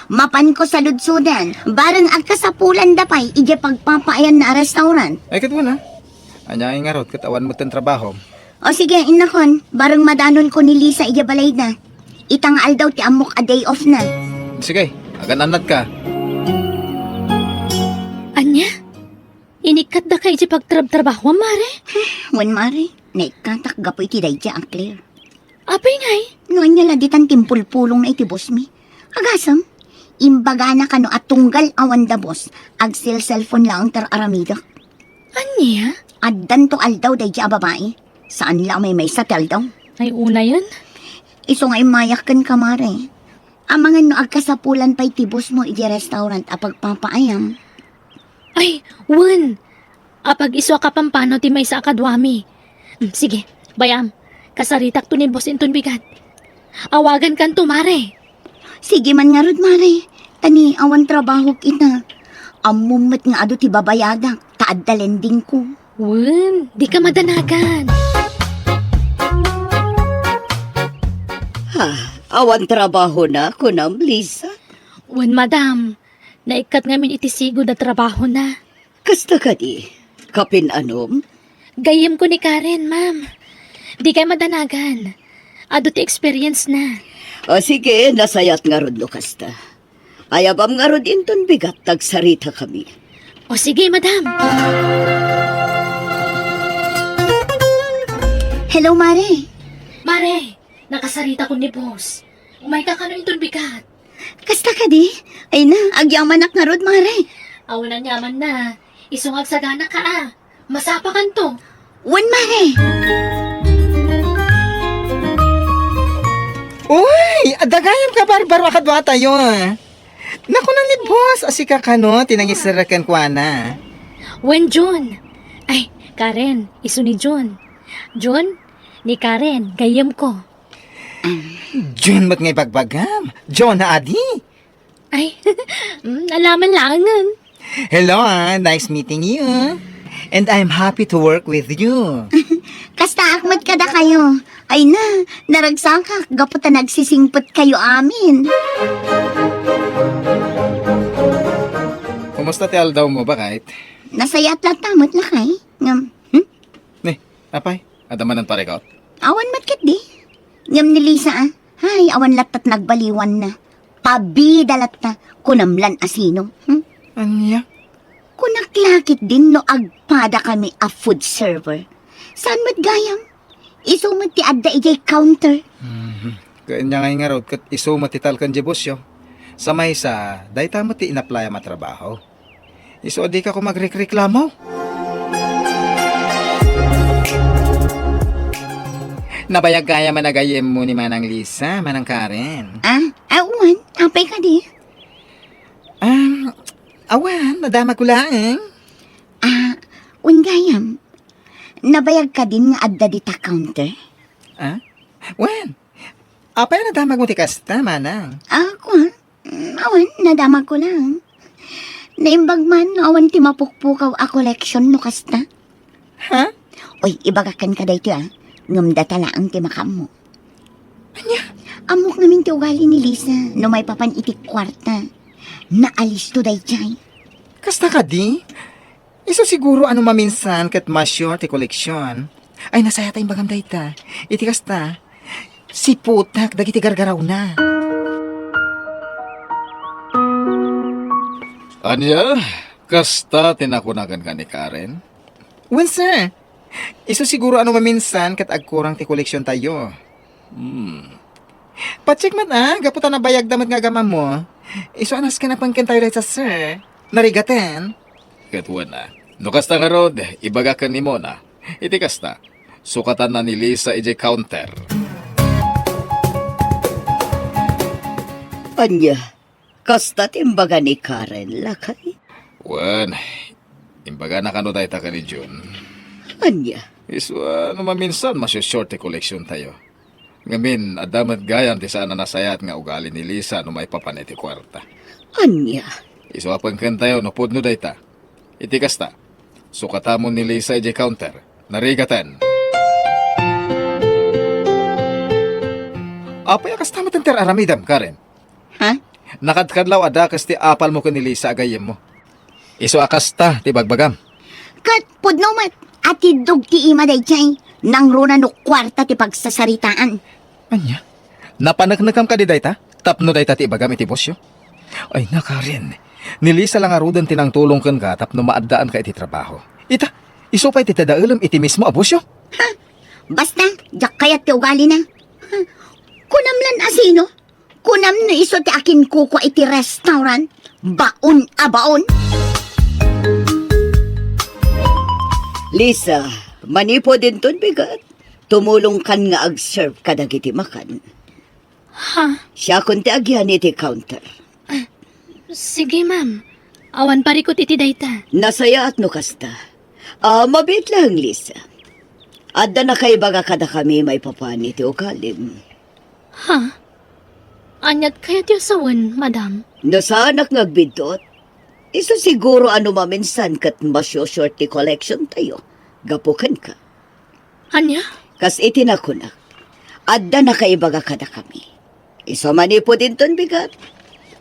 Speaker 2: Mapan ko sa ludsudan. Barang agkasapulan dapay, ijay pagpapaayan na restaurant.
Speaker 3: Ay, kat mo na. Anya nga rot, katawan mo ten trabaho.
Speaker 2: O sige, inakon. Barang madanon ko ni Lisa, ijay balay na. Itangal daw ti amok a day off na.
Speaker 3: Sige, agan anad ka.
Speaker 4: Anya? Inikat da kay di pagtrabaho, mare?
Speaker 2: Wan mare, naikatak gapo iti day ang Claire.
Speaker 4: Apay ngay?
Speaker 2: Noon niya laditan timpulpulong na iti boss mi. Agasam, imbaga na kano at tunggal awan da boss. Agsel cellphone lang tar aramida.
Speaker 4: Anya?
Speaker 2: Addan to aldaw day a babae. Saan lang may satel daw.
Speaker 4: Ay una yun?
Speaker 2: Iso nga imayak kan kamare. Amangan no agkasapulan pa iti boss mo iti restaurant a pagpapaayam.
Speaker 4: Ay, Wan. Apag iswa ka pampano ti may sa akadwami. Sige, bayam. Kasaritak to ni boss inton bigat. Awagan kan to, mare.
Speaker 2: Sige man nga rod mare. Tani awan trabaho kita. Amumat nga ado ti babayadak. Taad dalending ko.
Speaker 4: Wan, di ka madanagan.
Speaker 2: Awan trabaho na kunam Lisa.
Speaker 4: Wan, madam. Naikat ngamin itisigo na trabaho na.
Speaker 2: Kasta ka di? Kapin anom?
Speaker 4: Gayam ko ni Karen, ma'am. Di kay madanagan. Ado ti experience na.
Speaker 6: O sige, nasayat nga rod lo kasta. Ayabam nga rod inton bigat tagsarita kami.
Speaker 4: O sige, madam.
Speaker 2: Hello mare.
Speaker 4: Mare, nakasarita ko ni boss. Umay ka kano inton bigat.
Speaker 2: Kasta ka di? Ay na, agyaman nga rod mare.
Speaker 4: Awanan yaman na. Isungag sagana ka ah. Masapakan to.
Speaker 2: Wan mare.
Speaker 3: Uy, adagayam ka barbaro akadwa tayo. Naku na ni boss, asika ka no, tinangisarakan ko na.
Speaker 4: When John? Ay, Karen, iso ni John. John, ni Karen, gayam ko.
Speaker 3: John, mat ngay bagbagam. John na adi.
Speaker 4: Ay, alaman langan.
Speaker 3: Hello, nice meeting you. And I'm happy to work with you.
Speaker 2: Kasta akmat kada kayo. Ay na, naragsakak. Gaputa nagsisingpot kayo amin.
Speaker 3: Kumusta ti aldaw mo ba kahit?
Speaker 2: Nasayat lang tamot na kay. Ngam,
Speaker 3: Ne, apay, adamanan pa rin
Speaker 2: awan matkit di. Ngam ni Lisa ah. Ay, awan latat nagbaliwan na. Pabidalat na. Kunamlan asino.
Speaker 3: Anya?
Speaker 2: Kunaklakit din no agpada kami a food server. Saan mat gayam? Isumot ti adda ijay counter.
Speaker 3: Kanya nga nga rod, kat iso matital kan jebosyo. Sa may sa, dahi tamo ti inaplaya matrabaho. Iso di ka ko magreklamo. Nabayag kaya managayem mo ni Manang Lisa, Manang Karen.
Speaker 2: Awan, apay ka di.
Speaker 3: Awan, nadama ko lang.
Speaker 2: Ungayam, nabayag ka din nga adda dita counter?
Speaker 3: Wan, apay nadama mo ti kasta, Manang.
Speaker 2: Ako, awan, nadama ko lang. Naimbag man, awan ti mapukpukaw a collection no kasta.
Speaker 3: Ha?
Speaker 2: Uy, ibagakan ka dito Ngamda tala ang ti makam mo. Amok namin ti ugali ni Lisa no may papan itik kwarta. Naalis to day jay.
Speaker 3: Kasta ka di? Iso siguro ano maminsan kat masyor ti koleksyon. Ay nasaya tayong bagam dayta. Iti kasta, si putak dagiti gargaraw na.
Speaker 5: Anya, kasta tinakunagan ka ni Karen?
Speaker 3: Wen sir, iso siguro ano maminsan kat agkurang ti koleksyon tayo. Pacheck man gaputan na bayag damat nga gamam mo. Iso anas ka na pangkin tayo sa sir. Narigaten.
Speaker 5: Katuan na. No kasta nga rod, ibagakan ni mo na. Iti kasta, sukatan na ni Lisa ije counter.
Speaker 6: Anya, kasta timbaga ni Karen lakay.
Speaker 5: Wan, imbaga na kano tayo ka ni June.
Speaker 6: Anya,
Speaker 5: Iso ano maminsan short ti koleksyon tayo. Ngamin, adamat gayan ti sana nasayat nga ugali ni Lisa no may papaniti kwarta.
Speaker 6: anya.
Speaker 5: Iso apang tayo no pudno dayta. Iti kasta, sukatamon ni Lisa ije counter. Narigatan. Apay kasta matanter aramidam, Karen.
Speaker 2: Ha?
Speaker 5: Nakadkadlaw ada kasti apal mo ka ni Lisa agayem mo. Iso akasta ti bagbagam.
Speaker 2: Kat pudno mat, atidog ti ima day jay. Nang runa no kwarta ti pagsasaritaan.
Speaker 3: Anya? Napanagnagam ka di dayta? Tapno dayta ti ibagam iti bosyo? Ay nakarin. Nilisa lang arudan tinang tulong kan ka tapno maaddaan ka iti trabaho. Ita, iso pa iti tadaalam iti mismo abosyo?
Speaker 2: Basta, jak kayat ti ugali na. Kunam lan asino? Kunam no iso ti akin kukwa iti restaurant. Baon a baon.
Speaker 6: Lisa, manipo din ton bigat. Tumulong kan nga ag-serve kadagiti makan.
Speaker 4: Ha?
Speaker 6: Siya kunti agyan iti counter.
Speaker 4: Sige, ma'am. Awan parikot iti dayta.
Speaker 6: Nasaya at no kasta. Mabit lang, Lisa. Adda na kay baga kada kami may papani ti ukalim.
Speaker 4: Ha? Anyat kaya tiyo sawan, madam?
Speaker 6: No sa anak ngagbidot, iso siguro ano maminsan kat masyo-short ti collection tayo. Gapukan ka.
Speaker 4: Anya?
Speaker 6: Kas itinakunak. Adda na kay baga kada kami. Iso manipo din ton bigat.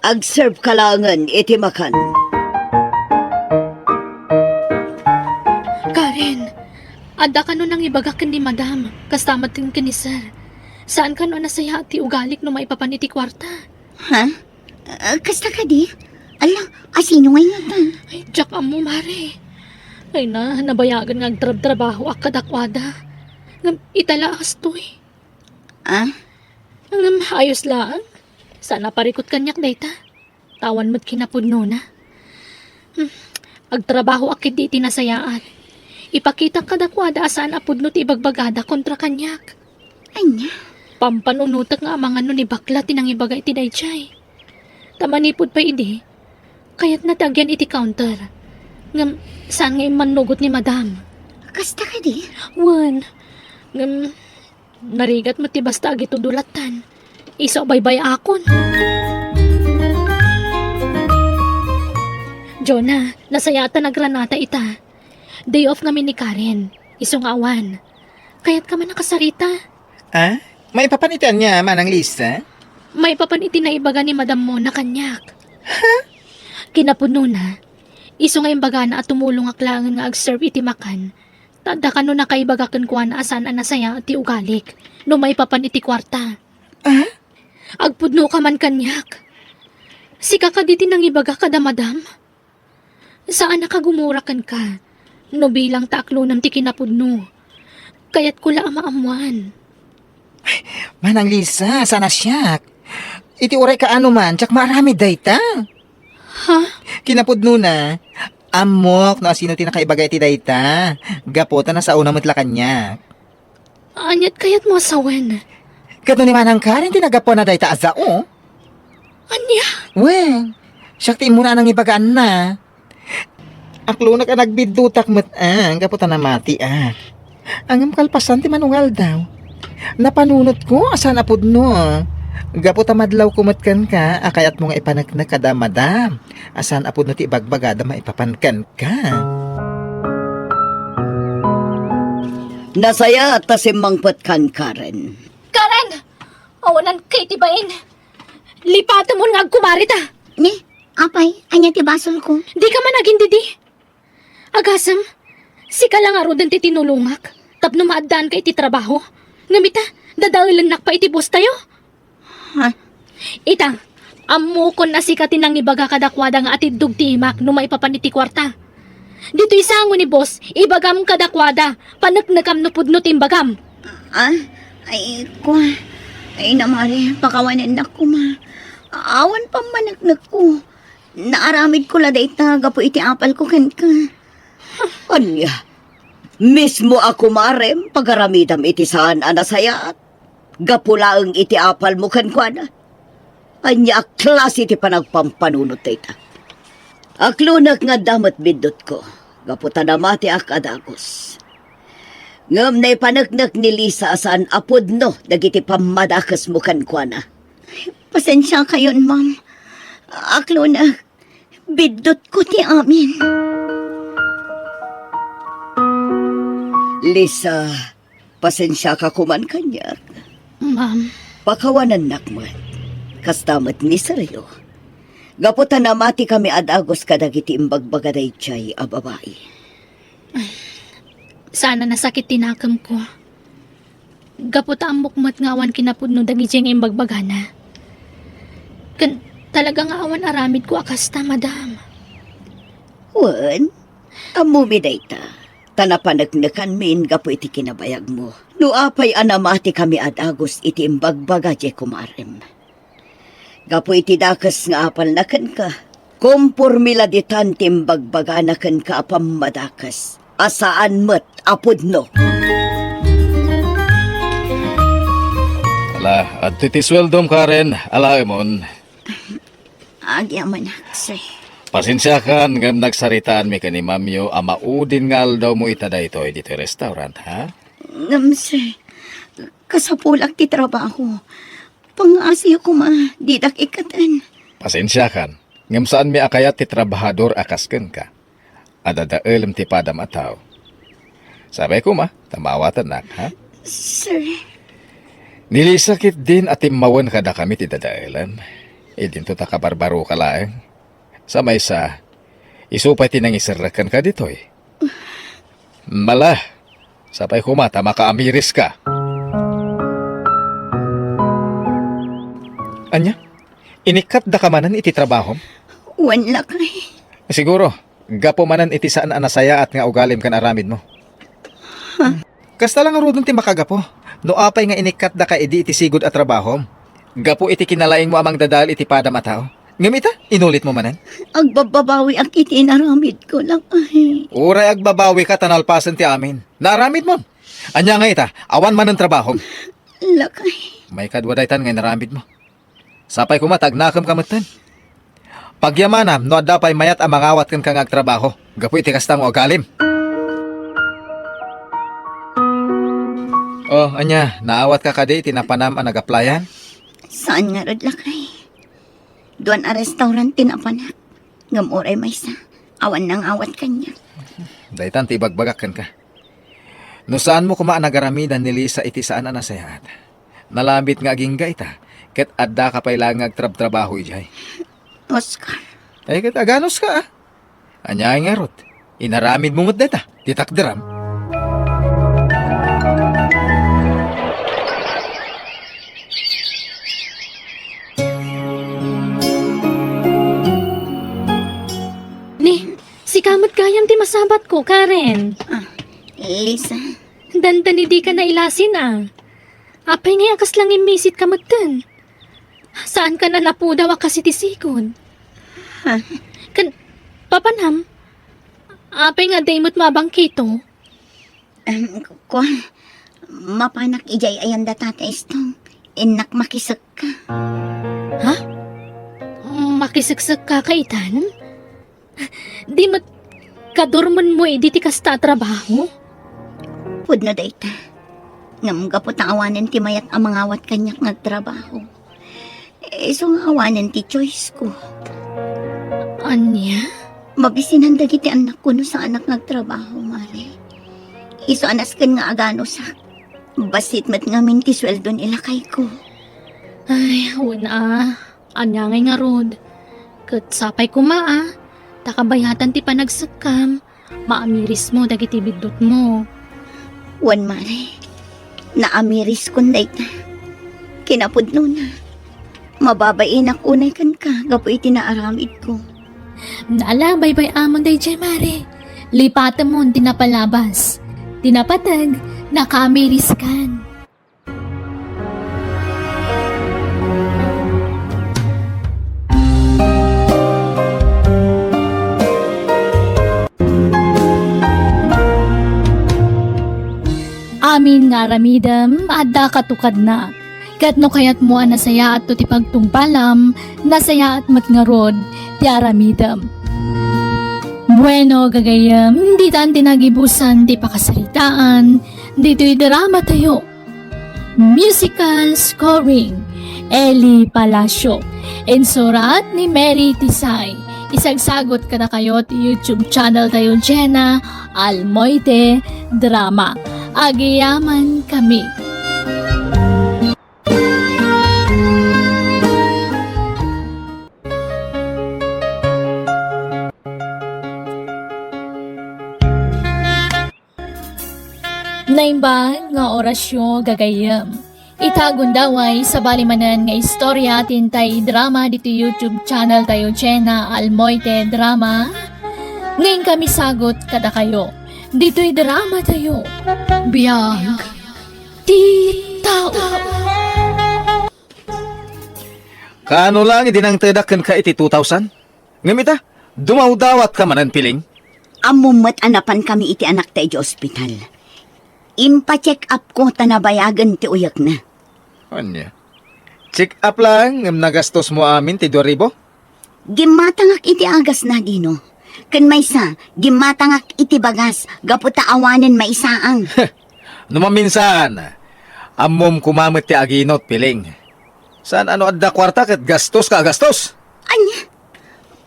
Speaker 6: Ag-serve kalangan iti makan.
Speaker 4: Karen, adda ka no nang ibagakan ni madam. Kastamatin ka ni sir. Saan ka no nasaya at ti ugalik no maipapaniti kwarta?
Speaker 2: Ha? Kasta ka di? Ala, asino ngayon ta?
Speaker 4: Ay, Jack amo, mare. Ay na, nabayagan nga agtrab-trabaho ak kadakwada. Ngam, italaas to eh. Ngam, ayos lang. Sana parikot kanyak dayta. Tawan mo't kinapudno na. Agtrabaho akit di tinasayaan. Ipakita kadakwada saan apudno ti ibagbagada kontra kanyak.
Speaker 2: Anya?
Speaker 4: Pampanunutak nga mga no ni bakla tinang ibagay ti dayjay. Tamanipod pa idi. Kaya't natagyan iti counter. Ngam, saan nga manugot ni madam?
Speaker 2: Kasta ka di?
Speaker 4: Wan, ngam, narigat mo ti basta agito dulatan. Iso baybay akon. Jonah, nasayata na granata ita. Day off namin ni Karen. Isong awan. Kaya't ka man nakasarita.
Speaker 3: May papanitian niya, Manang Lisa?
Speaker 4: May papaniti na ibaga ni madam mo na kanyak. Ha? Kinapuno na. Iso nga imbaga na at tumulong aklangan nga ag-serve iti makan. Tada ka no nakaibagakan kuha na asan ang nasaya at ti ugalik. No may papaniti kwarta. Agpudno ka man kanyak. Sika ka diti nang ibaga kada madam. Saan nakagumurakan ka? No bilang taklo ng ti kinapudno. Kaya't kula maamuan.
Speaker 7: Manang Lisa, sana siyak. Iti uray ka ano man, tsak marami dayta.
Speaker 4: Ha?
Speaker 7: Kinapudno na. Amok, no asino ti nakaibagay ti dayta. Gapota na sa una matla kanya.
Speaker 4: Anyat kaya't mo asawen.
Speaker 7: Kato ni Manang Karen, tinagapo na dayta azao.
Speaker 4: Anya?
Speaker 7: Weng, siyak ti muna nang ibagaan na. Aklo na ka nagbidutak ang gapota na mati Ang kalpasan ti manungal daw. Napanunot ko, asan apudno. Gapota madlaw kumatkan ka, akayat mo nga ipanagna kada madam. Asan apudno ti ibagbagada maipapankan ka.
Speaker 6: Nasaya at tasimangpot kan Karen.
Speaker 4: Karen! Awanan kay tibain. Lipatan mo nga agkumarita.
Speaker 2: Ni, apay, anya ti basol ko.
Speaker 4: Di ka man naging didi. Agasam, si ka lang aro ti tinulungak. Tapno maadaan ka iti trabaho. Ngamita, dadailan nak pa iti boss tayo.
Speaker 2: Ha?
Speaker 4: Ita, amukon na si ka tinang ibaga kadakwada nga atidug ti imak no maipapaniti kwarta. Dito isango ni boss, ibagam kadakwada, panagnagam no pudno timbagam.
Speaker 2: Ay, namari, pakawanan na ko, ma. Awan pa managnag ko. Naaramid ko la dayta, gapo iti apal ko ken ka.
Speaker 6: Anya, mismo ako marem, pagaramidam iti saan anasayat. Gapulaang iti apal mo kan kwa na. Anya, klase iti panagpampanunot dayta. Aklunak nga damat bindot ko. Gaputa na mati akadagos. Ngam na ipanagnak ni Lisa saan apod no, dagiti pamadakas mo kan kwa na.
Speaker 2: Pasensya kayon, ma'am. Aklo na, bidot ko ti amin.
Speaker 6: Lisa, pasensya ka kuman kanya.
Speaker 4: Ma'am,
Speaker 6: Pakawanan nakmat. Kastamat ni Seryo. Gaputa na mati kami adagos kadagiti imbagbaga day chay a babae.
Speaker 4: sana nasakit tinakam ko. Gaputa ang mukmat nga awan kinapudno dagiti nga imbagbagana. Talagang awan aramid ko akasta, madam.
Speaker 6: Wan, amumi dayta. Tanapanagnakan min gapo iti kinabayag mo. Nuapay anamati kami adagos iti imbagbaga jay kumarem. Gapo iti dakas nga apal na kan ka. Kumpurmila di tantim bagbaga na kan ka apam madakas. Asaan mat apod no.
Speaker 5: Ala, at titisweldom Karen, alaemon.
Speaker 2: Agyaman, sir.
Speaker 5: Pasensya ka ngam nagsaritaan mi ka ni Mamyo, amaudin ngal daw mo itada ito dito restaurant, ha?
Speaker 2: Ngam, sir. Kasapulak ti trabaho. Pangasiyo ko, ma. Didak ikatan.
Speaker 5: Pasensya ka, ngam saan mi akayat ti trabahador akasken ka. Adadaelam ti padam ataw. Sabay ko ma, tamawatan nak, ha?
Speaker 2: Sir.
Speaker 5: Nilisakit din at imawan kada kami ti dadaelan. Idinto ta kabarbaro ka laeng. Sa may sa, isupay tinang isarakan ka dito eh. Mala, sabay kumata makaamiris ka. Anya, inikat da ka manan iti trabaho?
Speaker 2: Wanla kay.
Speaker 5: Siguro, gapo manan iti saan anasaya at nga ugalim kan aramid mo. Kasta lang arudon ti makagapo. No apay nga inikat da ka iti sigod at trabaho. Gapo iti kinalaing mo amang dadal iti padam ataw. Ngamita, inulit mo manan?
Speaker 2: Agbababawi ang iti naramid ko lang ay.
Speaker 5: Uray agbabawi ka tanalpasan ti amin. Naramid mo. Anya nga ita, awan man ang trabaho.
Speaker 2: Lakay.
Speaker 5: May kadwaday tan nga naramid mo. Sapay kumatag nakam kamutan. Pagyamanam, no adapay mayat ang mangawat kan kang agtrabaho. Gapo iti kastang o galim. Oh, anya, naawat ka kadi tinapanam ang nag-applyan?
Speaker 2: Saan nga rod lakay? Doon a restaurant tinapanak. Ngamuray may sa. Awan nang awat kanya.
Speaker 5: Daytan ti bagbagakan ka. No saan mo kumaan nagaramidan ni Lisa iti saan na nasayat? Nalambit nga aging ita. Ket adda ka pa'y lang agtrab-trabaho ijay.
Speaker 2: Oscar.
Speaker 5: Ay ket aganos ka ah. Anya nga rot. Inaramid mo deta. Titakderam.
Speaker 4: Si kamot kayam ti masabat ko, Karen.
Speaker 2: Lisa,
Speaker 4: Dandan hindi ka na ilasin Apay nga akas lang imisit kamot dun. Saan ka na napudaw kasi ti sikon?
Speaker 2: Ha?
Speaker 4: Papanam? Apay nga daymot mabangkito.
Speaker 2: ko, mapanak ijay ayan da tata istong. Inak makisag ka.
Speaker 4: Makisiksik ka kaitan? Di mat kadorman mo di ti kasta trabaho?
Speaker 2: Pud na dayta. Ngam gapot ang awanan ti mayat ang mga awat kanyak nagtrabaho. So nga awanan ti choice ko.
Speaker 4: Anya?
Speaker 2: Mabisinan dagiti anak ko no sa anak nagtrabaho, Mare. Iso anas kan nga agano sa basit mat nga minti sweldo nila kay ko.
Speaker 4: Ay, una. Anya ngay nga rod. Kat sapay ko takabayatan ti panagsakam. Maamiris mo dagiti bidot mo.
Speaker 2: Wan, Mare. Naamiris kun dayta. Kinapudno na. Mababain ako unay kan ka. Gapo iti naaramid ko.
Speaker 1: Naala, bye-bye amon day jay mare. Lipatan mo, tinapalabas. Tinapatag, nakamiriskan. Amin nga ramidam, adda katukad na. Kat no kayat mo nasaya at to ti pagtungpalam, nasaya at matngarod, ti aramidam. Bueno, gagayam, di tan tinagibusan ti pakasaritaan, dito'y drama tayo. Musical scoring, Eli Palacio, insurat ni Mary Tisay. Isagsagot ka na kayo ti YouTube channel tayo, Jenna Almoite Drama. Agiyaman kami. Naimbang nga orasyon gagayam. Itagon daway sa balimanan nga istorya tintay drama dito YouTube channel tayo, Jenna Almoite Drama. Ngayon kami sagot kada kayo. Dito'y drama tayo. Biyag. Di tao.
Speaker 5: Kaano lang idinang tedakan ka iti 2,000? Ngamita, dumawdawat ka manan piling.
Speaker 2: Amumat anapan kami iti anak tayo ospital. Impa-check up ko tanabayagan ti uyak na.
Speaker 5: Anya? Check up lang, ngam nagastos mo amin ti 2,000?
Speaker 2: Gimatangak iti agas na dino. Kan maysa, gimatangak iti bagas, gaputa awanen maisaang.
Speaker 5: Numaminsan, amom kumamit ti aginot piling. Saan ano adda kwarta ket gastos ka gastos?
Speaker 2: Anya,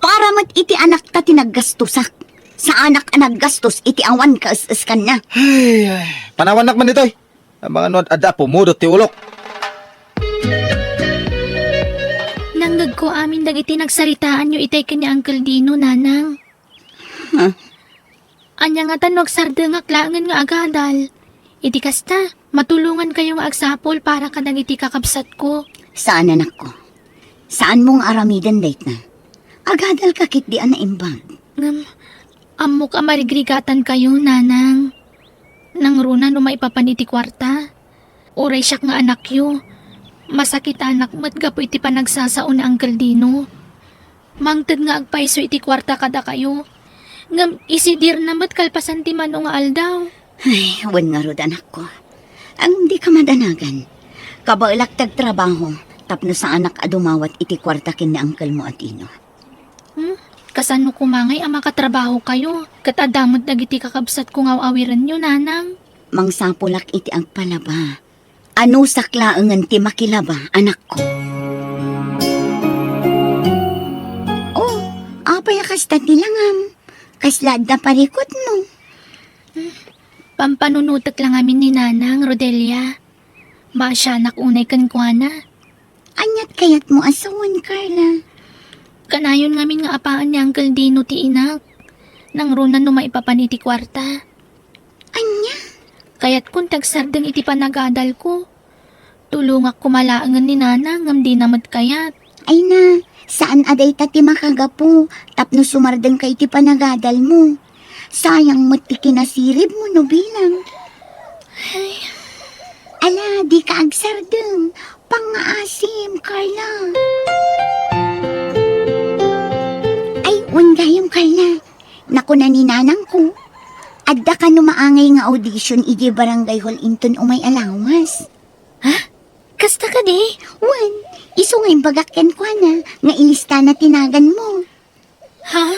Speaker 2: para mat iti anak ta tinaggastusak. Sa anak anaggastos iti awan ka iskan na.
Speaker 5: Ay, panawanak man ditoy. Ang mga ano adda pumudot ti ulok.
Speaker 4: Nanggag ko amin dagiti nagsaritaan nyo itay kanya Uncle Dino, nanang.
Speaker 2: Huh?
Speaker 4: Anya nga tanog sardengak langan nga agadal. Iti kasta, matulungan kayong agsapol para ka iti kakabsat ko.
Speaker 2: Saan anak ko? Saan mong aramidan date na? Agadal kakit di ana imbag.
Speaker 4: Amo ka marigrigatan kayo, nanang. Nang runa no maipapan iti kwarta. Uray siyak nga anak yo. Masakit anak mat gapo iti panagsasaon na Uncle Dino. Mangted nga agpaiso iti kwarta kada kayo. Ngam isidir na mat kalpasan ti mano nga aldaw.
Speaker 2: Ay, wan nga rod anak ko. Ang di ka madanagan. Kabailak tagtrabaho, tapno sa anak adumawat iti kwarta kin ni Uncle mo at ino.
Speaker 4: Kasano kumangay ang makatrabaho kayo? Katadamot dagiti kakabsat kung awawiran nyo, nanang.
Speaker 2: Mangsapulak iti ang palaba. Ano saklaangan ti makilaba, anak ko? Oh, apay kasta tilangam. Kaslad na parikot mo.
Speaker 4: Pampanunutak lang amin ni nanang, Rodelia. Basya anak unay kankwana.
Speaker 2: Anyat kayat mo asawan, Carla.
Speaker 4: Kanayon ngamin nga apaan ni Uncle Dino ti inak. Nang runan no maipapaniti kwarta.
Speaker 2: Anya?
Speaker 4: Kaya't kung tagsardeng iti panagadal ko. Tulungak kumalaangan ni nanang ngam di namat kayat.
Speaker 2: Ay na, saan aday ta ti makagapo, tapno sumardeng kay ti panagadal mo. Sayang mo't ti kinasirib mo no bilang. Ala, di ka agsardeng. Pangaasim, Carla. Ay, gayam, Carla. Naku na ni nanang ko. Adda ka numaangay nga audition iji barangay hall inton umay alawas.
Speaker 4: Kasta ka di?
Speaker 2: Wan, iso ngayong bagakyan ko na, nga ilista na tinagan mo.
Speaker 4: Ha?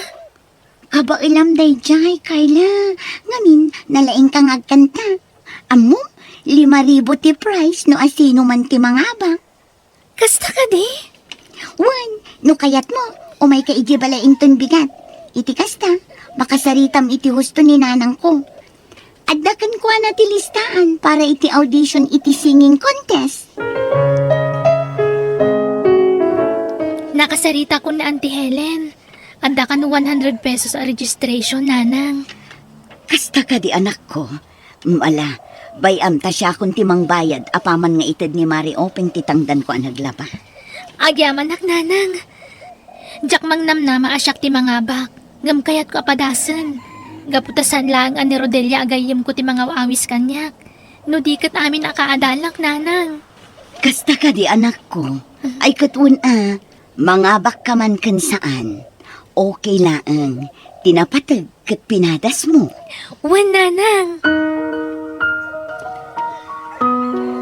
Speaker 2: Kaba ilam day jay, Carla. Ngamin, nalaing kang agkanta. Amo, 5,000 ti price no asino man ti mangaba.
Speaker 4: Kasta ka di?
Speaker 2: Wan, no kayat mo, umay ka iji bala inton bigat. Iti kasta, baka saritam iti husto ni nanang ko. Addakan ko na ti listaan para iti audition iti singing contest.
Speaker 4: Nakasarita ko na Auntie Helen. Anda ka no 100 pesos a registration, nanang.
Speaker 2: Kasta ka di anak ko. Mala, bayam ta siya kung timang bayad apaman nga itad ni Mari Openg titangdan ko ang naglaba.
Speaker 4: Agyaman nak, nanang. Jak mang namnama asyak ti mga bak. Ngam kayat ko apadasan. Gaputasan lang ani Rodelia agayim ko ti mga awis kanyak. No di kat amin akaadalak, nanang.
Speaker 2: Kasta ka di anak ko. Ay katun mangabak ka man kan saan. Okay laang, tinapatag kat pinadas mo.
Speaker 4: Wan, nanang.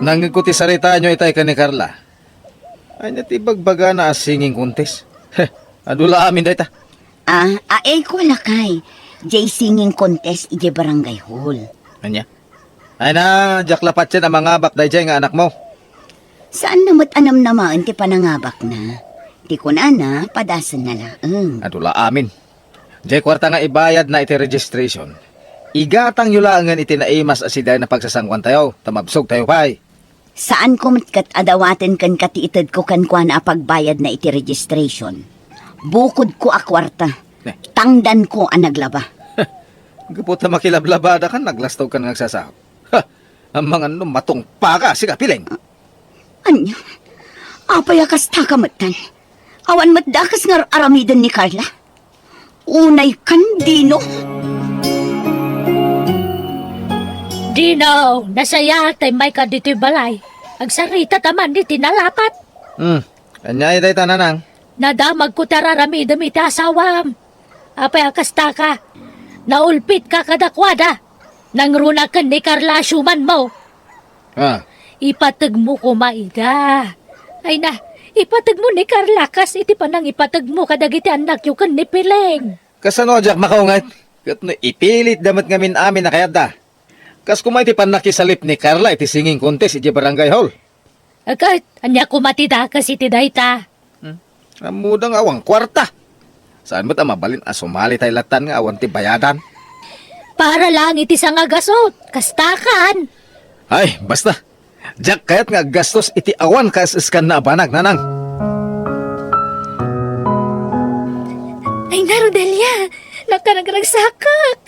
Speaker 3: Nangikuti sarita nyo itay ka ni Carla. Ay natibagbaga na singing contest. Adula amin day ta.
Speaker 2: Ko lakay. Jay singing contest ije barangay hall.
Speaker 3: Anya? Ay na, jaklapat siya na mga bakday dyan nga anak mo.
Speaker 2: Saan namat anam naman ti panangabak na? Ti ko na, padasan na laang.
Speaker 3: Adula amin. Jay kwarta nga ibayad na iti registration. Igatang yulangan iti naimas asiday na pagsasangkwan tayo. Tamabsog tayo pay.
Speaker 2: Saan ko matkat adawaten kan katiitad ko kan kwa na pagbayad na iti registration? Bukod ko akwarta.
Speaker 3: Ne.
Speaker 2: Tangdan ko ang naglaba.
Speaker 3: Gapot na makilablabada ka, naglastaw ka ng nagsasahap. Ang mga matong paka, siga piling.
Speaker 2: Anya? Apayakas takamatan. Awan matdakas nga aramidan ni Carla. Unay kandino.
Speaker 8: Dino, nasaya tay may ka dito balay. Agsarita taman di tinalapat.
Speaker 3: Kanya itay tananang.
Speaker 8: Nadamag ko tararamidam iti asawam. Apay akasta ka. Naulpit ka kadakwada. Nangrunakan ni Carla Schumann mo. Ipatag mo ko maida. Ay na, ipatag mo ni Carla kas iti panang ipatag mo kadagiti anak yu kan ni Piling.
Speaker 3: Kasano, Jack, makaungat? Kat na ipilit damat ngamin amin na kayat da. Kas kumay ti panakisalip ni Carla iti singing contest iti barangay hall.
Speaker 8: Agad, anya kumatida kas iti dayta.
Speaker 3: Amudang awang kwarta. Saan ba't mabalin sumali tayo latan nga awan ti bayadan?
Speaker 8: Para lang iti sa nga gasot, kastakan.
Speaker 3: Ay, basta. Jack, kayat nga gastos iti awan kasiskan na abanag, nanang.
Speaker 4: Ay na, Rodelia. Nakaragsakak.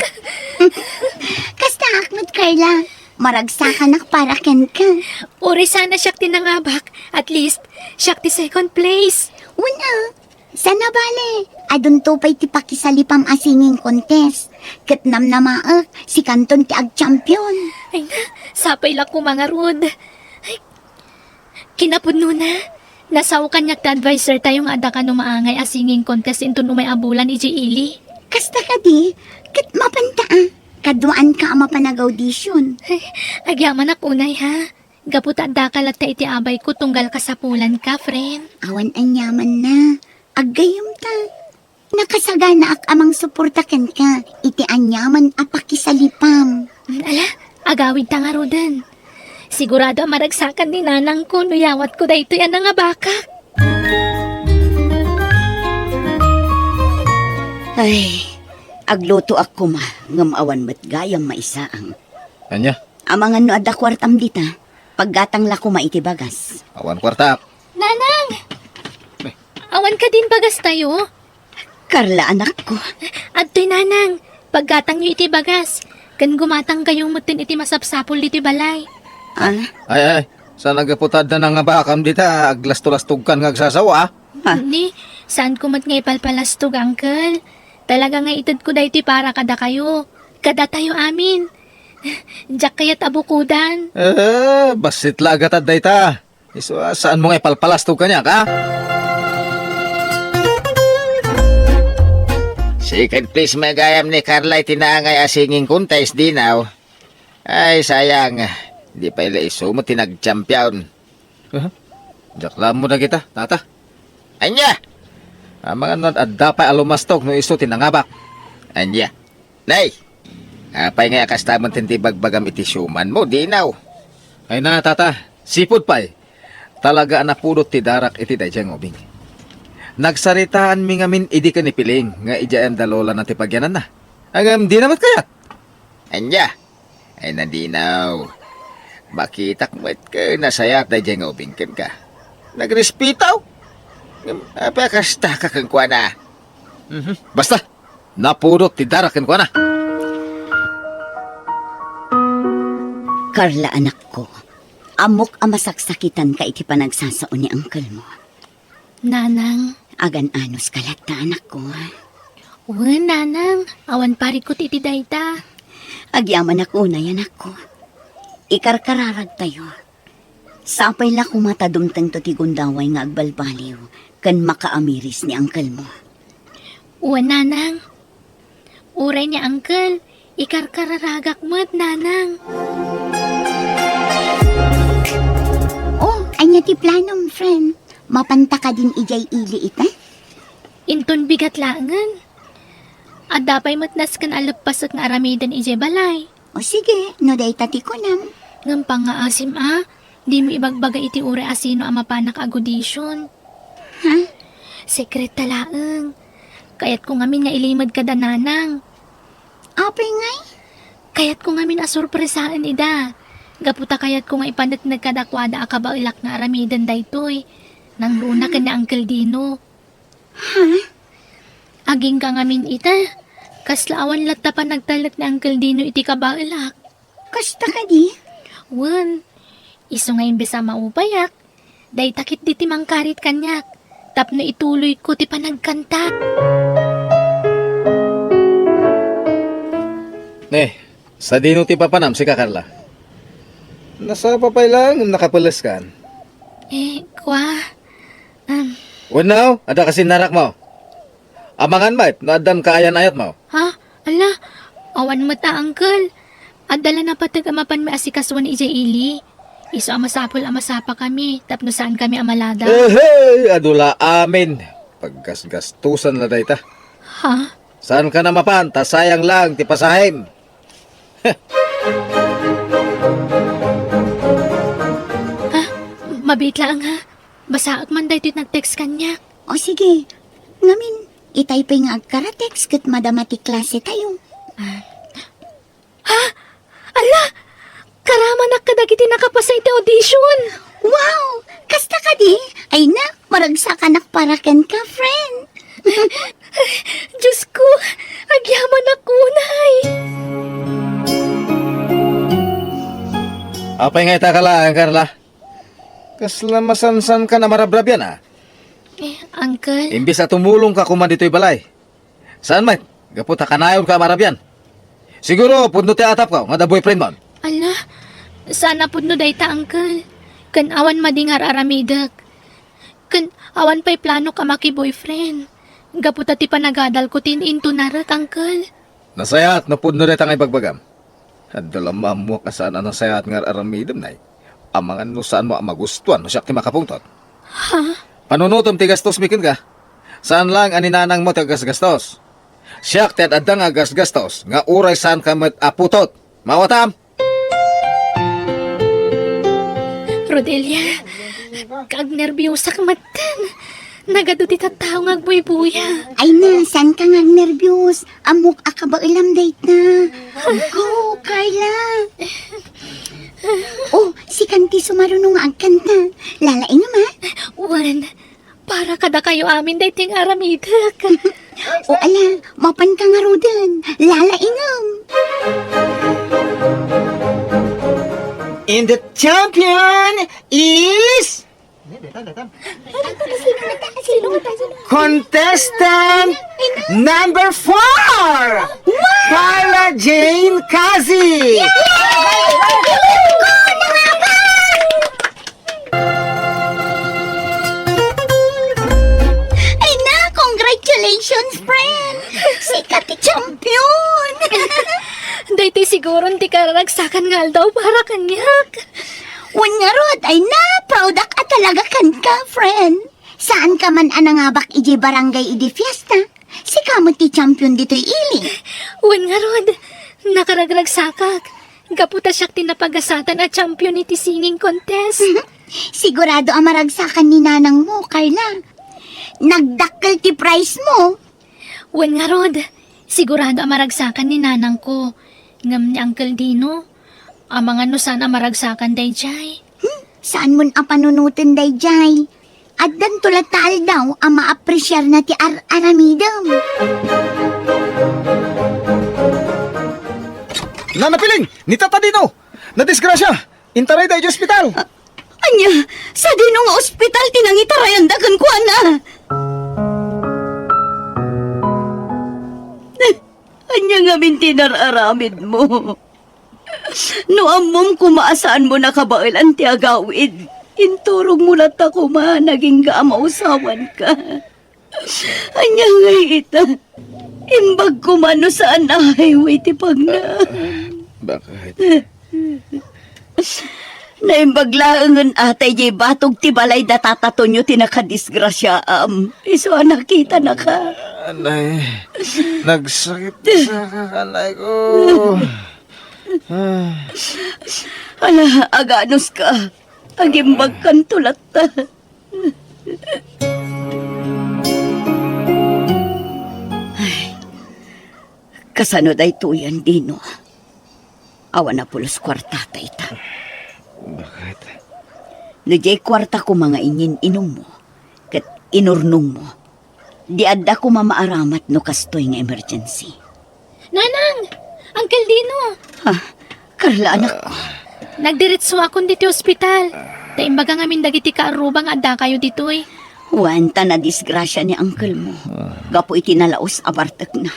Speaker 2: Kasta akmat, Carla. Maragsakan para ken ka.
Speaker 4: Uri sana siyak tinangabak. At least, siyak ti second place.
Speaker 2: Una, sana bale. Adun to pa'y ti pakisalipam a singing contest. Katnam na maak, si Kanton ti ag-champion.
Speaker 4: Ay na, sapay lang ko mga rod. Ay, kinapuno na. Nasaw kanyak ta advisor tayong ada ka numaangay a singing contest intun umay abulan iji ili.
Speaker 2: Kasta ka di, kat mapanta Kaduan ka ama panag-audition.
Speaker 4: Agyaman na kunay ha. Gaputa da ka iti abay ko tunggal kasapulan ka, friend.
Speaker 2: Awan ang yaman na. Agayom ta. Nakasagana ak amang suportakan ka. Iti anyaman apakisalipam.
Speaker 4: Ala, agawid ta nga rodan. Sigurado maragsakan ni nanang ko nuyawat ko dayto yan nga baka.
Speaker 2: Ay, agluto ako ngamawan mat gayam maisaang.
Speaker 3: Anya?
Speaker 2: Amangan no adda kwartam dita. Paggatang lako maitibagas.
Speaker 3: Awan kwarta.
Speaker 4: Nanang! Awan ka din bagas tayo.
Speaker 2: Carla, anak ko.
Speaker 4: Adto'y nanang, paggatang nyo iti bagas. Kan gumatang kayong mutin iti masapsapol iti balay.
Speaker 3: Ay, sa nagaputad na nga bakam dita, aglasto-lastog kan nga agsasawa.
Speaker 4: Ni, saan ko mat ngay palpalastog, Uncle? Talaga nga itad ko dahito para kada kayo. Kada tayo amin. Diyak kaya't abukudan.
Speaker 5: Basit lagat at dayta. Iso, saan mo nga ipalpalastog kanya, ka? Second place magayam ni Carla tinaangay asinging contest dinaw. Ay, sayang. Di pa ila iso mo tinag-champion. Jaklam mo na kita, tata. Anya! Ang mga nun at dapat alumastog no iso tinangabak. Anya! Nay! Apay nga kastamon tintibagbagam iti syuman mo, dinaw. Ay na, tata. Sipod pa eh. Talaga napulot ti darak iti dadyang ubing. Nagsaritaan mi ngamin idi ka ni piling nga ijaan dalola na ti pagyanan na. Agam di naman kayat. Anya? Ay nandinaw. Makitak mo't ka nasayat dadyang ubing ken ka. Nagrespitaw. Apa kasta ka kang kwa na. Basta, napulot ti darak ken kwa na.
Speaker 2: Carla, anak ko, amok ang masaksakitan ka iti panagsasaon ni uncle mo.
Speaker 4: Nanang.
Speaker 2: Agan anos kalat na anak ko.
Speaker 4: Nanang. Awan pari ko titi dayta.
Speaker 2: Agyaman ako na yan ako. Ikarkararag tayo. Sapay la kumatadumtang to ti gundaway nga agbalbaliw kan makaamiris ni uncle mo.
Speaker 4: Nanang. Uray ni Uncle. Ikarkararagak mo't, Nanang.
Speaker 2: Oh, anya ti planong, friend. Mapanta ka din ijay ili ita?
Speaker 4: Inton bigat langan. At dapay matnas kan alagpas at nga aramidan ije balay.
Speaker 2: O sige, no day tati ko nam.
Speaker 4: Ngam pa nga asim di mo ibagbaga iti ure asino ang mapanak agudisyon.
Speaker 2: Ha?
Speaker 4: Sekret talaang. Kaya't kung amin nga ilimad ka dananang.
Speaker 2: Apay ngay?
Speaker 4: Kaya't kung amin asurpresaan ida. Gaputa kaya't kung nga ipanat nagkadakwada akabailak nga aramidan daytoy. Nang runa ka na Uncle Dino.
Speaker 2: Ha?
Speaker 4: Aging ka ngamin ita. Kaslaawan latta pa nagtalak na Uncle Dino iti kabailak.
Speaker 2: Kasta ka di?
Speaker 4: Iso nga imbes sa maupayak. Day takit di ti mangkarit kanyak. Tapno ituloy ko ti panagkanta.
Speaker 5: Sa dino ti papanam si Carla.
Speaker 3: Nasa papay lang, nakapulas kan.
Speaker 5: Unaw, ada kasi narak mo. Amangan ba, no adan kaayan ayat mo.
Speaker 4: Ha? Ala, awan mo ta, Uncle. Adala na patag amapan may asikaswan ije ili. Iso amasapol amasapa kami, tapno saan kami amalada.
Speaker 5: Hey, adula amin. Paggasgastusan na dayta.
Speaker 4: Ha?
Speaker 5: Saan ka na mapan? Sayang lang, ti pasahim.
Speaker 4: Mabit lang ha. Basaak man dahito nag-text kanya.
Speaker 2: O sige, ngamin, itay pa nga agkaratex kat madamati klase tayo.
Speaker 4: Ala! Karaman kadagiti nakapasa iti audition.
Speaker 2: Wow! Kasta ka di? Ay na, maragsa ka nakparaken ka, friend.
Speaker 4: Diyos ko, agyaman ako, nay.
Speaker 5: Apay nga itakalaan, Carla.
Speaker 3: Kasla masansan ka na marabrab yan, ah.
Speaker 4: Uncle,
Speaker 5: Imbis na tumulong ka kuman dito'y balay. Saan, mate? Gaputa kanayon ka marabyan. Siguro, pundo ti atap ka, nga da boyfriend mo.
Speaker 4: ala, sana po no dayta, Uncle. Kan awan madingar aramidak. Kan awan pa'y plano ka maki-boyfriend. Gaputa ti panagadal ko tin into narak, Uncle.
Speaker 5: Nasayat, napudno rin tangay bagbagam. At dalamam mo ka sana nasayat nga aramidam na amangan no saan mo ang magustuhan no siya ti makapungtot.
Speaker 4: Ha?
Speaker 5: Panunutom ti gastos mikin ka. Saan lang aninanang mo ti gasgastos? Siya ti adang nga gasgastos nga uray saan ka mat aputot. Mawatam!
Speaker 4: Rodelia, kag nervyusa ka matan. Nagado ti tattao nga agbuy-buya.
Speaker 2: Ay na, saan ka nga nervyos? Amok akaba ilam date na. Go, Carla. Oh, si Kanti sumarunong nga ang kanta. Lalain naman.
Speaker 4: Para kada kayo amin dating aramidak.
Speaker 2: O ala, mapan ka nga rodan. Lalainam.
Speaker 7: And the champion is Contestant number 4! Carla Jane Kazi!
Speaker 2: Ay na, congratulations, friend! Sikat ti champion!
Speaker 4: Dahiti siguro ti karagsakan nga daw para kanyak.
Speaker 2: Wan nga rod, ay na, proud ka talaga kan ka, friend. Saan ka man anangabak iji barangay iji fiesta? Si kamot ti champion dito'y ili.
Speaker 4: Wan nga rod, nakaragragsakak. Gaputa siya tinapagasatan at champion iti singing contest.
Speaker 2: Sigurado ang maragsakan ni nanang mo, Carla. Nagdakkel ti price mo.
Speaker 4: Wan nga rod, sigurado ang maragsakan ni nanang ko. Ngam ni Uncle Dino, ang mga no sana maragsakan day jay.
Speaker 2: Saan mo ang panunutin day jay? At dan tulatal daw ang maapresyar na ti aramidam.
Speaker 3: Nanapiling! Ni Tata Dino! Nadisgrasya! Intaray tayo sa ospital!
Speaker 6: Anya, sa dino nga ospital tinangitarayan dagan ko, ana. Anya nga mintinararamid mo. No amom kumaasaan mo nakabail ang tiagawid. Inturog mo na ta kuma, naging gaamausawan ka. Anya nga ita. Imbag kumano saan na highway ti pagna.
Speaker 3: Bakit?
Speaker 6: Naimbaglaangan atay jay batog ti balay datatato nyo tinakadisgrasyaam. Iso nakita na ka.
Speaker 3: Anay, nagsakit sa kakanay ko.
Speaker 6: Ala, aganos ka. Agimbag kan tulat ta. Ay, kasano day tuyan, Dino. Awa na pulos kwarta ta ita.
Speaker 3: Bakit?
Speaker 6: No jay kwarta ko mga inom mo. Kat inurnong mo. Di adda ko mamaaramat no kastoy nga emergency.
Speaker 4: Nanang! Uncle Dino!
Speaker 6: Ha, Carla anak ko.
Speaker 4: Nagdiretso akong dito ospital. Taimbaga ngamin dagiti kaarubang adda kayo ditoy.
Speaker 6: Wanta na disgrasya ni uncle mo. Gapo iti nalaos abartek na.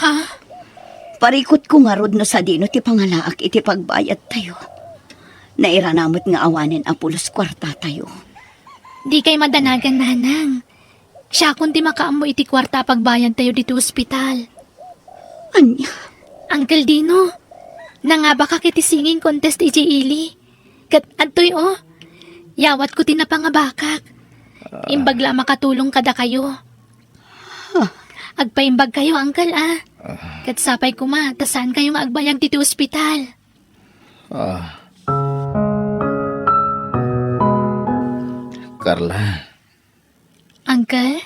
Speaker 4: Ha?
Speaker 6: Parikot ko nga rod no sa dino ti pangalaak iti pagbayad tayo. Nairanamot nga awanin ang pulos kwarta tayo.
Speaker 4: Di kay madanagan, nanang. Siya kundi makaamo iti kwarta pagbayad tayo dito ospital.
Speaker 6: Anya,
Speaker 4: Uncle Dino, nangaba ka kiti singing contest iti ili. Kat antoy yawat ko tinapangabakak. Imbagla makatulong kada kayo. Agpaimbag kayo, Uncle Kat sapay kuma, tasan kayong agbayag dito ospital.
Speaker 5: Carla,
Speaker 4: Uncle?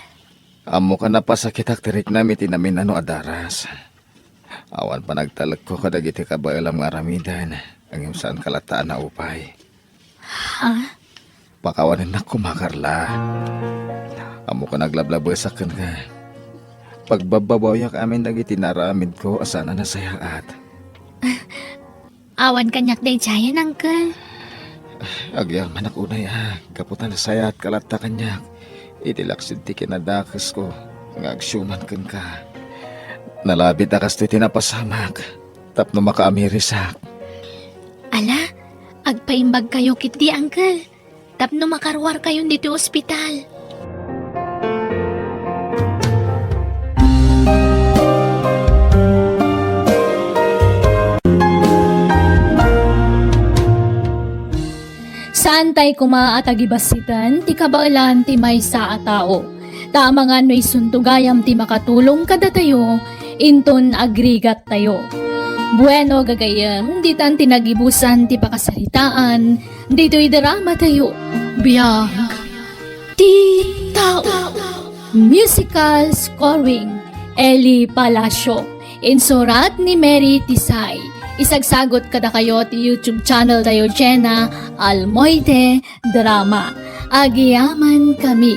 Speaker 5: amo ka na pasakitak tirik namin tinamin ano adaras. Awan pa nagtalag ko kadagiti kabayalam nga ramidan. Ang iyong saan kalataan na upay.
Speaker 4: Ha?
Speaker 5: Pakawanin na kumakarla. Amo ka naglablabasakan ka. Pagbababaw ka amin dagiti naramid ko asana na sayaat.
Speaker 4: Awan kanyak day jayan, Uncle.
Speaker 5: Agyang manak unay kaputan na sayaat kalata kanyak. Itilaksid ti kinadakas ko. Ngagsyuman kan ka. Nalabit akas ti tinapasamak. Tapno makaamirisak.
Speaker 4: Ala, agpaimbag kayo kiti, Uncle. Tapno makarwar kayo dito ospital.
Speaker 1: Saan tay kuma at agibasitan, ti kabailan ti may sa atao. Tamangan no isuntugayam ti makatulong kada tayo, inton agrigat tayo. Bueno gagayam, di tan tinagibusan ti pakasalitaan, dito'y drama tayo. Biyag ti tao. Musical scoring, Eli Palacio. Insurat ni Mary Tisay. Isagsagot kada kayo ti YouTube channel tayo Jenna Almoite Drama. Agiyaman kami.